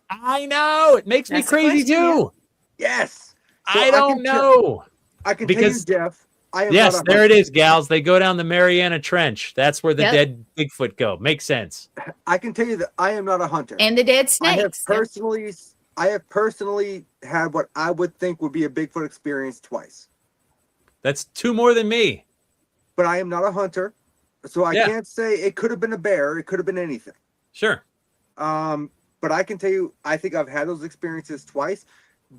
I know, it makes me crazy too. Yes. So I don't know. I can tell you, Jeff. Yes, there it is, gals. They go down the Mariana Trench. That's where the dead Bigfoot go. Makes sense. I can tell you that I am not a hunter. And the dead snakes. I have personally had what I would think would be a Bigfoot experience twice. That's 2 more than me. But I am not a hunter, so I can't say it could have been a bear. It could have been anything. Sure. But I can tell you, I think I've had those experiences twice.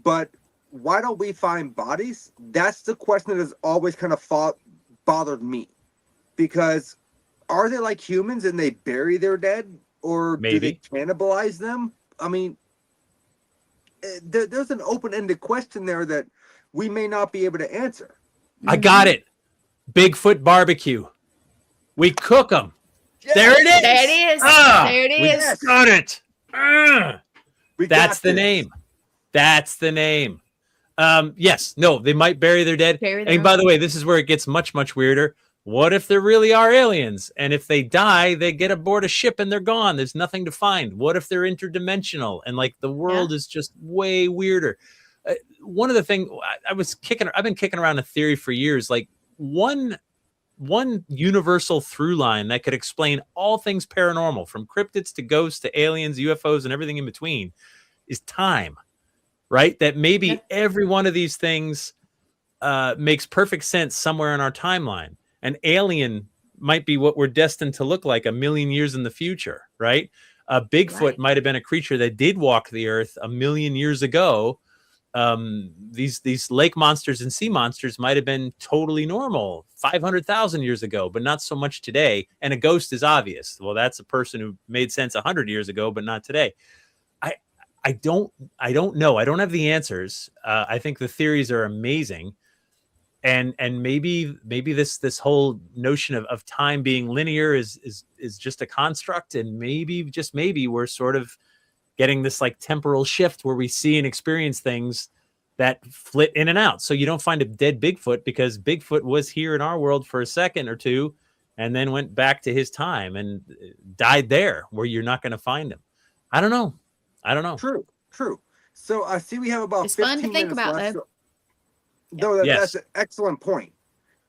But why don't we find bodies? That's the question that has always kind of bothered me. Because are they like humans and they bury their dead? Or do they cannibalize them? I mean, there's an open-ended question there that we may not be able to answer. I got it. Bigfoot barbecue. We cook them. Yes. There it is. There it is. There it is. We got it. That's the name. That's the name. Yes. No, they might bury their dead. And by the way, this is where it gets much, much weirder. What if there really are aliens? And if they die, they get aboard a ship and they're gone. There's nothing to find. What if they're interdimensional and like the world is just way weirder? One of the things I've been kicking around a theory for years, like one universal through line that could explain all things paranormal, from cryptids to ghosts to aliens, UFOs, and everything in between, is time, right? That maybe every one of these things makes perfect sense somewhere in our timeline. An alien might be what we're destined to look like 1 million years in the future, right? A Bigfoot might have been a creature that did walk the earth 1 million years ago. These lake monsters and sea monsters might have been totally normal 500,000 years ago, but not so much today. And a ghost is obvious. Well, that's a person who made sense 100 years ago, but not today. I don't know. I don't have the answers. I think the theories are amazing. And maybe this whole notion of time being linear is just a construct. And maybe we're sort of getting this like temporal shift where we see and experience things that flit in and out. So you don't find a dead Bigfoot because Bigfoot was here in our world for a second or two and then went back to his time and died there where you're not going to find him. I don't know. True. So I see we have about it's 15 fun to think about, left. though. That's an excellent point.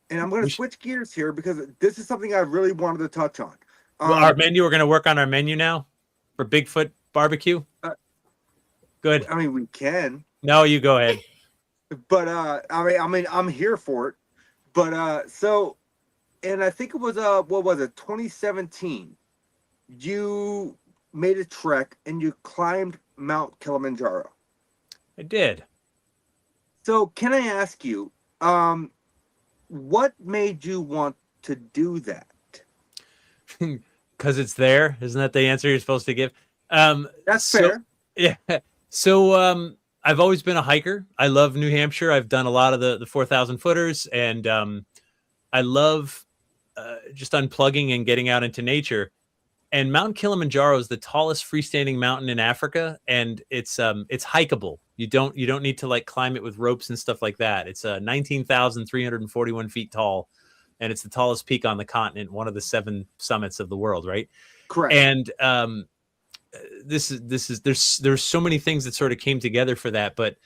And I'm going to switch gears here because this is something I really wanted to touch on. Our menu, we're going to work on our menu now for Bigfoot barbecue. Good. I mean, we can. No, you go ahead. But I mean, I'm here for it. But and I think it was 2017. You made a trek and you climbed Mount Kilimanjaro. I did. So can I ask you, what made you want to do that? Because it's there. Isn't that the answer you're supposed to give? That's fair. Yeah. So I've always been a hiker. I love New Hampshire. I've done a lot of the 4,000 footers, and I love just unplugging and getting out into nature. And Mount Kilimanjaro is the tallest freestanding mountain in Africa, and it's hikeable. You don't need to like climb it with ropes and stuff like that. It's 19,341 feet tall, and it's the tallest peak on the continent, one of the 7 summits of the world, right? Correct. And there's so many things that sort of came together for that. But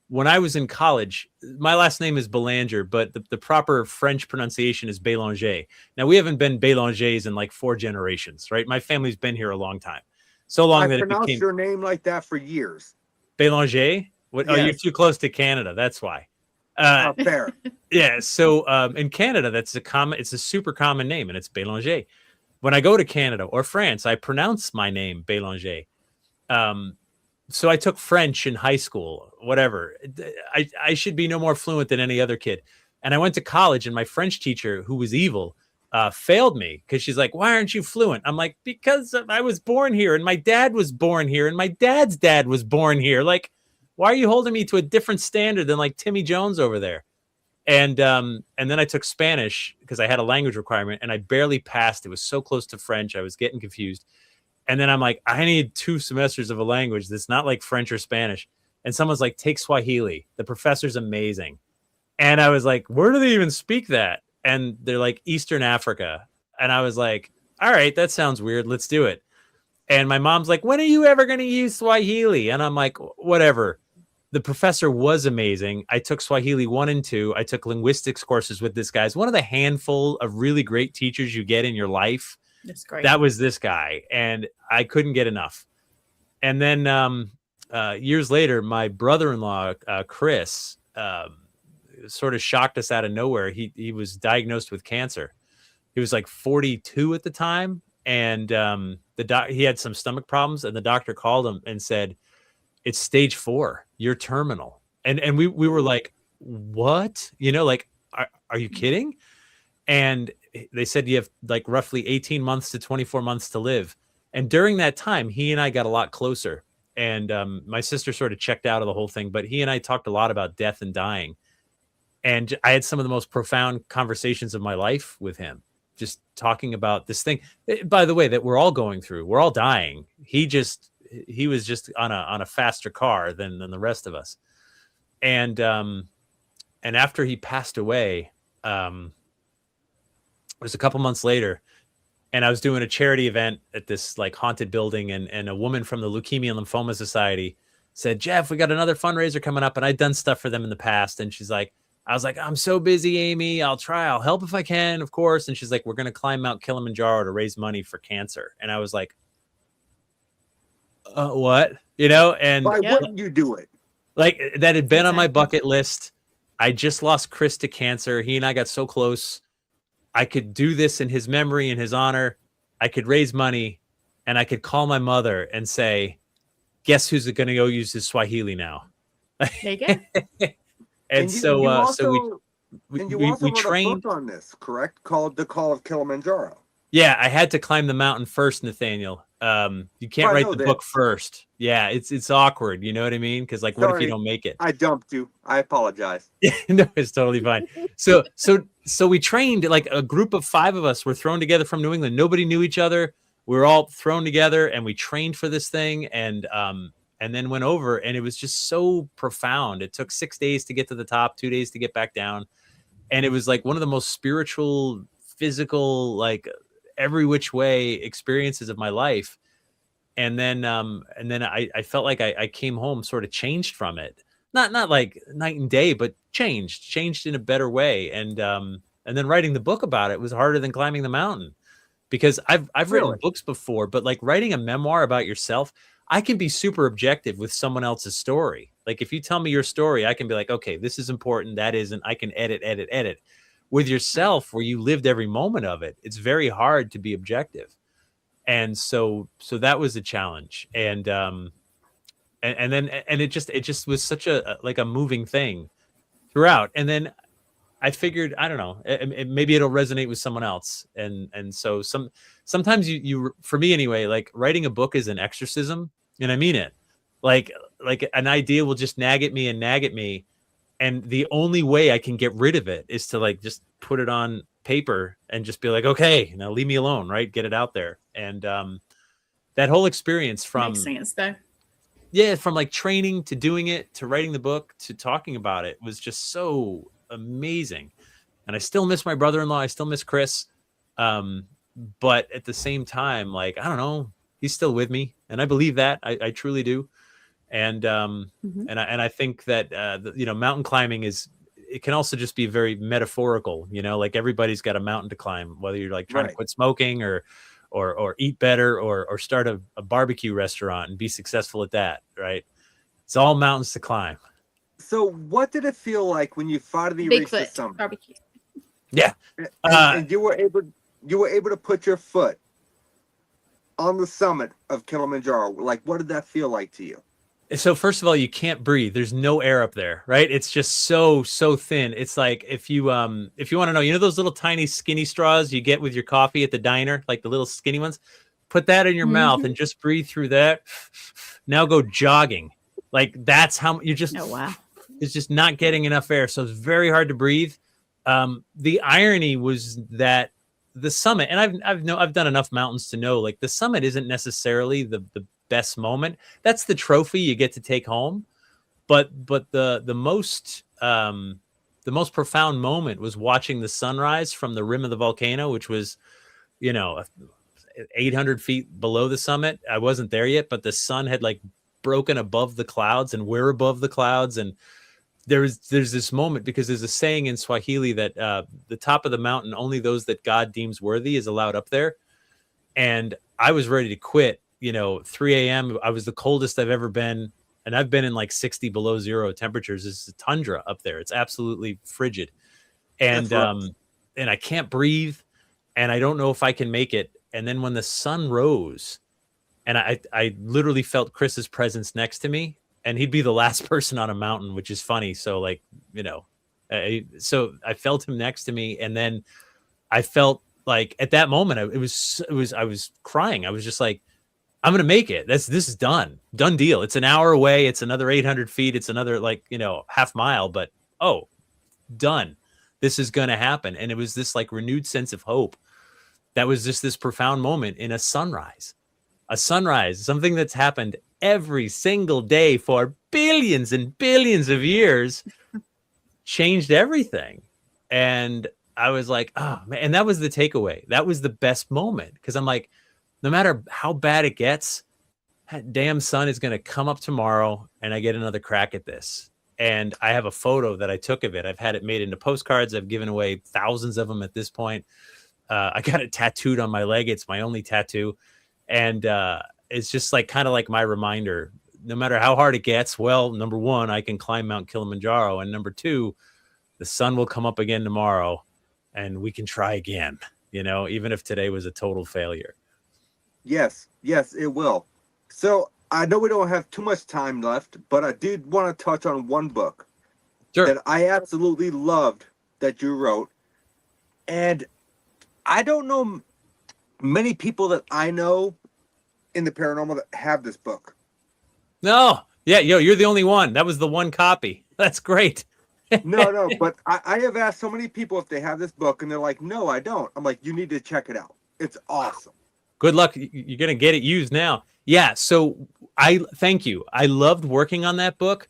when I was in college, my last name is Belanger, but the proper French pronunciation is Belanger. Now, we haven't been Belangers in like 4 generations, right? My family's been here a long time. So long that it pronounced became your name like that for years. Belanger. What? Oh, you're Yes. too close to Canada. That's why. Fair. Yeah. So in Canada, it's a super common name, and it's Belanger. When I go to Canada or France, I pronounce my name Belanger. So I took French in high school, whatever. I should be no more fluent than any other kid. And I went to college, and my French teacher, who was evil, failed me because she's like, "Why aren't you fluent?" I'm like, "Because I was born here, and my dad was born here, and my dad's dad was born here. Like, why are you holding me to a different standard than like Timmy Jones over there?" And then I took Spanish because I had a language requirement, and I barely passed. It was so close to French. I was getting confused. And then I'm like, I need 2 semesters of a language that's not like French or Spanish. And someone's like, take Swahili. The professor's amazing. And I was like, where do they even speak that? And they're like, Eastern Africa. And I was like, all right, that sounds weird. Let's do it. And my mom's like, when are you ever going to use Swahili? And I'm like, whatever. The professor was amazing. I took Swahili 1 and 2. I took linguistics courses with this guy. It's one of the handful of really great teachers you get in your life. That's great. That was this guy, and I couldn't get enough. And then years later, my brother-in-law, Chris, sort of shocked us out of nowhere. He was diagnosed with cancer. He was like 42 at the time, and he had some stomach problems, and the doctor called him and said, "It's stage 4. You're terminal." And we were like, "What? Like, are you kidding?" And they said you have like roughly 18 months to 24 months to live. And during that time, he and I got a lot closer. And my sister sort of checked out of the whole thing, but he and I talked a lot about death and dying. And I had some of the most profound conversations of my life with him, just talking about this thing, by the way, that we're all going through. We're all dying. He was just on a faster car than the rest of us. And after he passed away, it was a couple months later, and I was doing a charity event at this like haunted building, and a woman from the Leukemia and Lymphoma Society said, "Jeff, we got another fundraiser coming up," and I'd done stuff for them in the past. And I was like, "I'm so busy, Amy. I'll help if I can, of course." And she's like, "We're going to climb Mount Kilimanjaro to raise money for cancer." And I was like, what? And Why wouldn't you do it? like that had been on my bucket list. I just lost Chris to cancer. He and I got so close. I could do this in his memory, in his honor. I could raise money, and I could call my mother and say, "Guess who's going to go use his Swahili now?" There you go. And so we trained a book on this, correct? Called The Call of Kilimanjaro. Yeah, I had to climb the mountain first, Nathaniel. You can't write the book first. Yeah, it's awkward. You know what I mean? Because like, what if you don't make it? I dumped you. I apologize. No, it's totally fine. So we trained, like a group of 5 of us were thrown together from New England. Nobody knew each other. We were all thrown together, and we trained for this thing, and then went over, and it was just so profound. It took 6 days to get to the top, 2 days to get back down, and it was like one of the most spiritual, physical, like every which way experiences of my life. And then I felt like I came home sort of changed from it. Not like night and day, but changed in a better way. And then writing the book about it was harder than climbing the mountain, because I've written books before, but like writing a memoir about yourself, I can be super objective with someone else's story. Like if you tell me your story, I can be like, okay, this is important, that isn't. I can edit. With yourself, where you lived every moment of it, it's very hard to be objective. And so that was a challenge. And it just was such a moving thing throughout. And then I figured, I don't know, maybe it'll resonate with someone else. And so sometimes you, for me anyway, like writing a book is an exorcism, and I mean it. Like an idea will just nag at me and nag at me. And the only way I can get rid of it is to like just put it on paper and just be like, okay, now leave me alone, right? Get it out there. And that whole experience from Makes sense though. Yeah, from like training to doing it to writing the book to talking about it was just so amazing. And I still miss my brother-in-law. I still miss Chris. But at the same time, like, I don't know, he's still with me. And I believe that. I truly do. And and I think that mountain climbing it can also just be very metaphorical, like everybody's got a mountain to climb, whether you're like trying to quit smoking or eat better or start a barbecue restaurant and be successful at that, right? It's all mountains to climb. So what did it feel like when you finally reached the summit? Barbecue. Yeah. And you were able to put your foot on the summit of Kilimanjaro. Like, what did that feel like to you? So first of all, you can't breathe. There's no air up there, right? It's just so thin. It's like if you want to know, those little tiny skinny straws you get with your coffee at the diner, like the little skinny ones, put that in your mouth and just breathe through that. Now go jogging. Like that's how you just, oh, wow. It's just not getting enough air. So it's very hard to breathe. The irony was that the summit, and I've done enough mountains to know, like the summit isn't necessarily the best moment. That's the trophy you get to take home. But the most profound moment was watching the sunrise from the rim of the volcano, which was, 800 feet below the summit. I wasn't there yet, but the sun had like broken above the clouds, and we're above the clouds. And there's this moment, because there's a saying in Swahili that the top of the mountain, only those that God deems worthy is allowed up there. And I was ready to quit. 3 a.m. I was the coldest I've ever been. And I've been in like 60 below zero temperatures. It's a tundra up there. It's absolutely frigid. And and I can't breathe. And I don't know if I can make it. And then when the sun rose, and I literally felt Chris's presence next to me, and he'd be the last person on a mountain, which is funny. So like, so I felt him next to me. And then I felt like at that moment, I was crying. I was just like, I'm going to make it. This is done deal. It's an hour away. It's another 800 feet. It's another half mile, but done. This is going to happen. And it was this like renewed sense of hope. That was just this profound moment in a sunrise, something that's happened every single day for billions and billions of years, changed everything. And I was like, oh man. And that was the takeaway. That was the best moment. Cause I'm like, no matter how bad it gets, that damn sun is going to come up tomorrow and I get another crack at this. And I have a photo that I took of it. I've had it made into postcards. I've given away thousands of them at this point. I got it tattooed on my leg. It's my only tattoo. And it's just like kind of like my reminder, no matter how hard it gets, well, number one, I can climb Mount Kilimanjaro. And number two, the sun will come up again tomorrow and we can try again, even if today was a total failure. Yes, it will. So I know we don't have too much time left, but I did want to touch on one book that I absolutely loved that you wrote. And I don't know many people that I know in the paranormal that have this book. No. Yeah, you're the only one. That was the one copy. That's great. No, but I have asked so many people if they have this book, and they're like, no, I don't. I'm like, you need to check it out. It's awesome. Good luck. You're going to get it used now. Yeah. So thank you. I loved working on that book.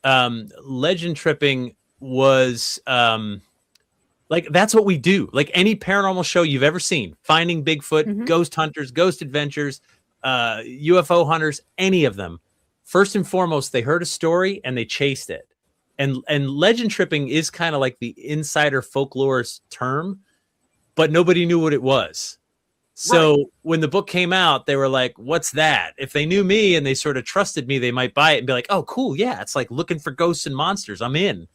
Legend tripping was like, that's what we do. Like any paranormal show you've ever seen, finding Bigfoot, ghost hunters, ghost adventures, UFO hunters, any of them. First and foremost, they heard a story and they chased it. And legend tripping is kind of like the insider folklore term, but nobody knew what it was. So when the book came out, they were like, what's that? If they knew me and they sort of trusted me, they might buy it and be like, oh, cool. Yeah, it's like looking for ghosts and monsters. I'm in.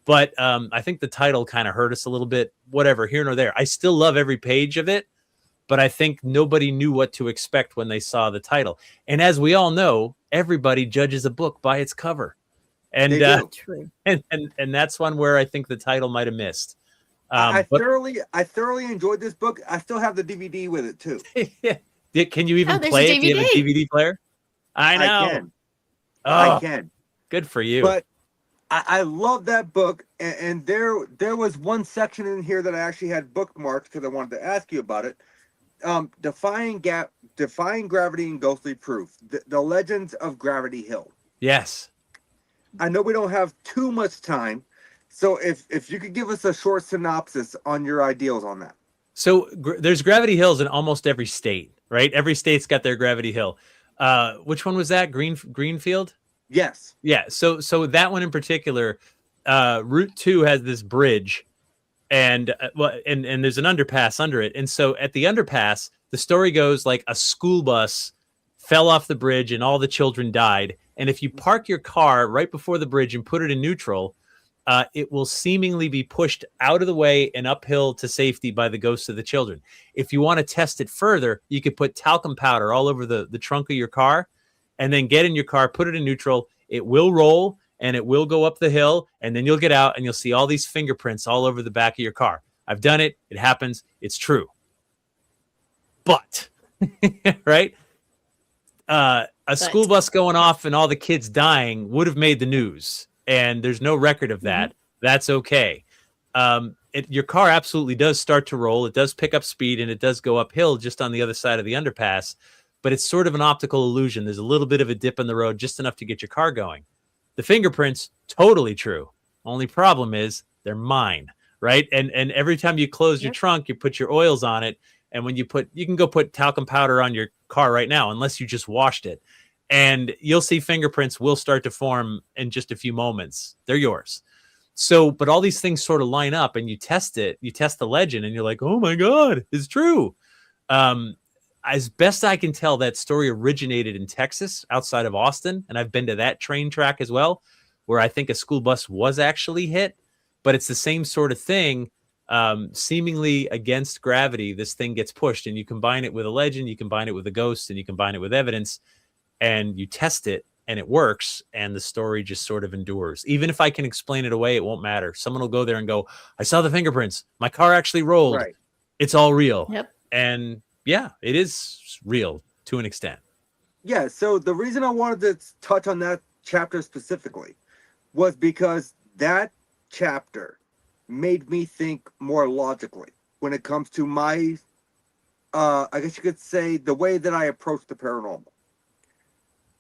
But I think the title kind of hurt us a little bit, whatever, here nor there. I still love every page of it, but I think nobody knew what to expect when they saw the title. And as we all know, everybody judges a book by its cover. And They do. True. and that's one where I think the title might have missed. I But thoroughly enjoyed this book. I still have the DVD with it too. can you even Oh, there's play a it? Do you have a DVD. DVD player? I know. I can. Oh, I can. good for you. But I love that book, and there was one section in here that I actually had bookmarked because I wanted to ask you about it. Defying Gravity and Ghostly Proof, the Legends of Gravity Hill. Yes. I know we don't have too much time, so if you could give us a short synopsis on your ideals on that. So there's Gravity Hills in almost every state, right? Every state's got their Gravity Hill. Which one was that? Greenfield? Yes. Yeah. So that one in particular, Route 2 has this bridge, and there's an underpass under it. And so at the underpass, the story goes like a school bus fell off the bridge and all the children died. And if you park your car right before the bridge and put it in neutral, it will seemingly be pushed out of the way and uphill to safety by the ghosts of the children. If you want to test it further, you could put talcum powder all over the trunk of your car, and then get in your car, put it in neutral. It will roll and it will go up the hill, and then you'll get out and you'll see all these fingerprints all over the back of your car. I've done it. It happens. It's true. But, right? A school bus going off and all the kids dying would have made the news, and there's no record of that. That's okay. Your car absolutely does start to roll. It does pick up speed, and it does go uphill just on the other side of the underpass. But it's sort of an optical illusion. There's a little bit of a dip in the road, just enough to get your car going. The fingerprints, totally true. Only problem is they're mine, right? And every time you close your trunk, you put your oils on it. And when you can go put talcum powder on your car right now, unless you just washed it. And you'll see fingerprints will start to form in just a few moments. They're yours. So, but all these things sort of line up, and you test it. You test the legend, and you're like, oh my God, it's true. As best I can tell, that story originated in Texas, outside of Austin. And I've been to that train track as well, where I think a school bus was actually hit. But it's the same sort of thing. Seemingly against gravity, this thing gets pushed, and you combine it with a legend, you combine it with a ghost, and you combine it with evidence, and you test it, and it works, and the story just sort of endures. Even if I can explain it away, it won't matter. Someone will go there and go, I saw the fingerprints. My car actually rolled. Right. It's all real. Yep. And yeah, it is real to an extent. Yeah, so the reason I wanted to touch on that chapter specifically was because that chapter made me think more logically when it comes to my, I guess you could say, the way that I approach the paranormal.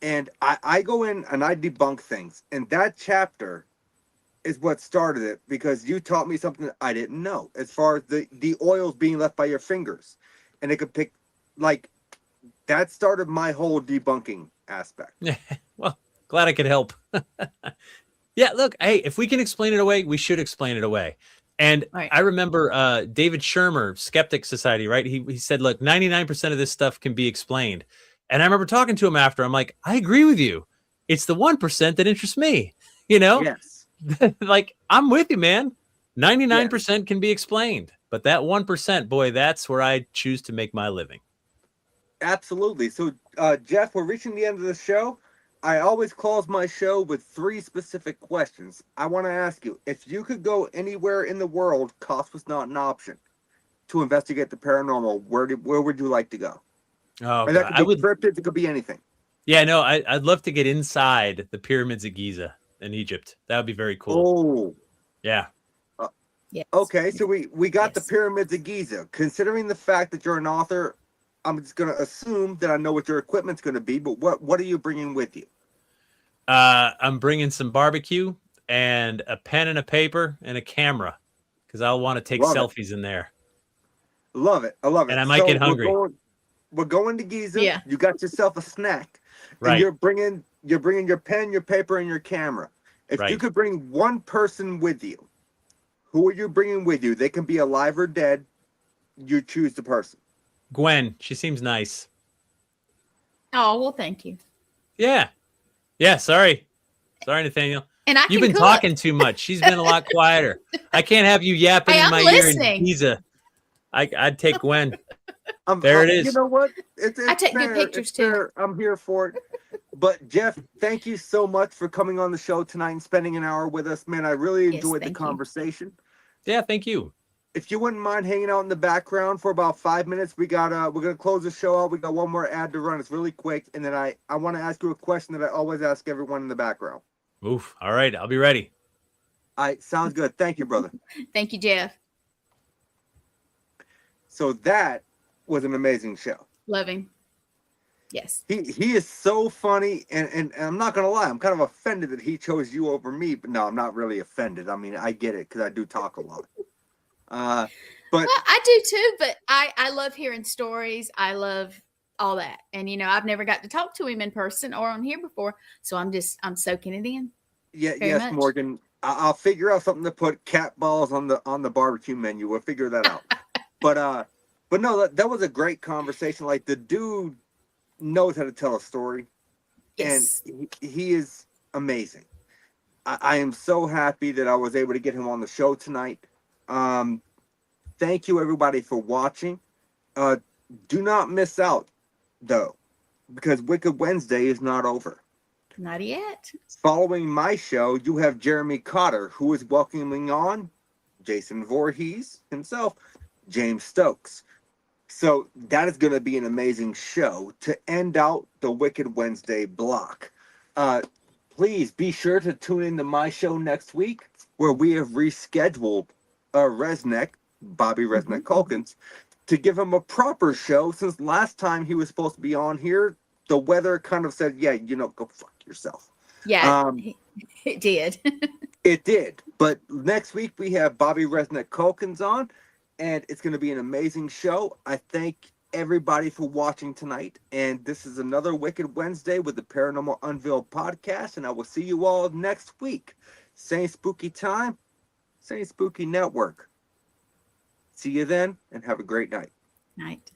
And I go in and I debunk things. And that chapter is what started it, because you taught me something that I didn't know, as far as the oils being left by your fingers. And it could pick, like, that started my whole debunking aspect. Well, glad I could help. Yeah, look, hey, if we can explain it away, we should explain it away. And Right. I remember David Shermer, Skeptic Society, right? He said, look, 99% of this stuff can be explained. And I remember talking to him after. I'm like, I agree with you. It's the 1% that interests me, you know? Yes. Like, I'm with you, man. 99% can be explained. But that 1%, boy, that's where I choose to make my living. Absolutely. So, Jeff, we're reaching the end of the show. I always close my show with 3 specific questions. I want to ask you, if you could go anywhere in the world, cost was not an option, to investigate the paranormal, where would you like to go? Oh, And that God. could be cryptids, it could be anything. Yeah, no, I'd love to get inside the pyramids of Giza in Egypt. That would be very cool. Oh, Yeah. Yes. okay. So we got the Yes. pyramids of Giza. Considering the fact that you're an author, I'm just going to assume that I know what your equipment's going to be, but what are you bringing with you? I'm bringing some barbecue and a pen and a paper and a camera, because I'll want to take Love it. selfies in there. Love it. I love it. And I might get hungry. We're going to Giza. Yeah. You got yourself a snack. Right. And you're bringing your pen, your paper, and your camera. If you Right. could bring one person with you, who are you bringing with you? They can be alive or dead. You choose the person. Gwen, she seems nice. Oh, well, thank you. Yeah. Yeah, sorry, Nathaniel. And I You've can been cook. talking too much. She's been a lot quieter. I can't have you yapping Hey, in I'm my ear in listening. Giza. I'd take Gwen. I'm, There it You is. know what? It's I take good fair. pictures, It's too. fair. I'm here for it. But Jeff, thank you so much for coming on the show tonight and spending an hour with us, man. I really Yes, enjoyed the thank you. conversation. Yeah, thank you. If you wouldn't mind hanging out in the background for about 5 minutes, we're gonna close the show out. We got one more ad to run. It's really quick, and then I want to ask you a question that I always ask everyone in the background. Oof. All right, I'll be ready. All right, sounds good. Thank you, brother. Thank you, Jeff. So that was an amazing show. Love him. Yes. He is so funny, and I'm not gonna lie, I'm kind of offended that he chose you over me, but no, I'm not really offended. I mean, I get it because I do talk a lot. But Well, I do too, but I love hearing stories. I love all that. And I've never got to talk to him in person or on here before. So I'm soaking it in. yeah, very yes, much. Morgan, I'll figure out something to put cat balls on the barbecue menu. We'll figure that out. But no, that was a great conversation. Like, the dude knows how to tell a story, Yes. and he is amazing. I am so happy that I was able to get him on the show tonight. Thank you, everybody, for watching. Do not miss out, though, because Wicked Wednesday is not over. Not yet. Following my show, you have Jeremy Cotter, who is welcoming on Jason Voorhees himself, James Stokes. So that is going to be an amazing show to end out the Wicked Wednesday block. Please be sure to tune into my show next week, where we have rescheduled Resnick, Bobby Resnick Culkins, to give him a proper show, since last time he was supposed to be on here, the weather kind of said, yeah, go fuck yourself. Yeah, it did. It did. But next week we have Bobby Resnick Culkins on, and it's going to be an amazing show. I thank everybody for watching tonight, and this is another Wicked Wednesday with the Paranormal Unveiled podcast, and I will see you all next week. Same spooky time, same spooky network. See you then, and have a great night. Night.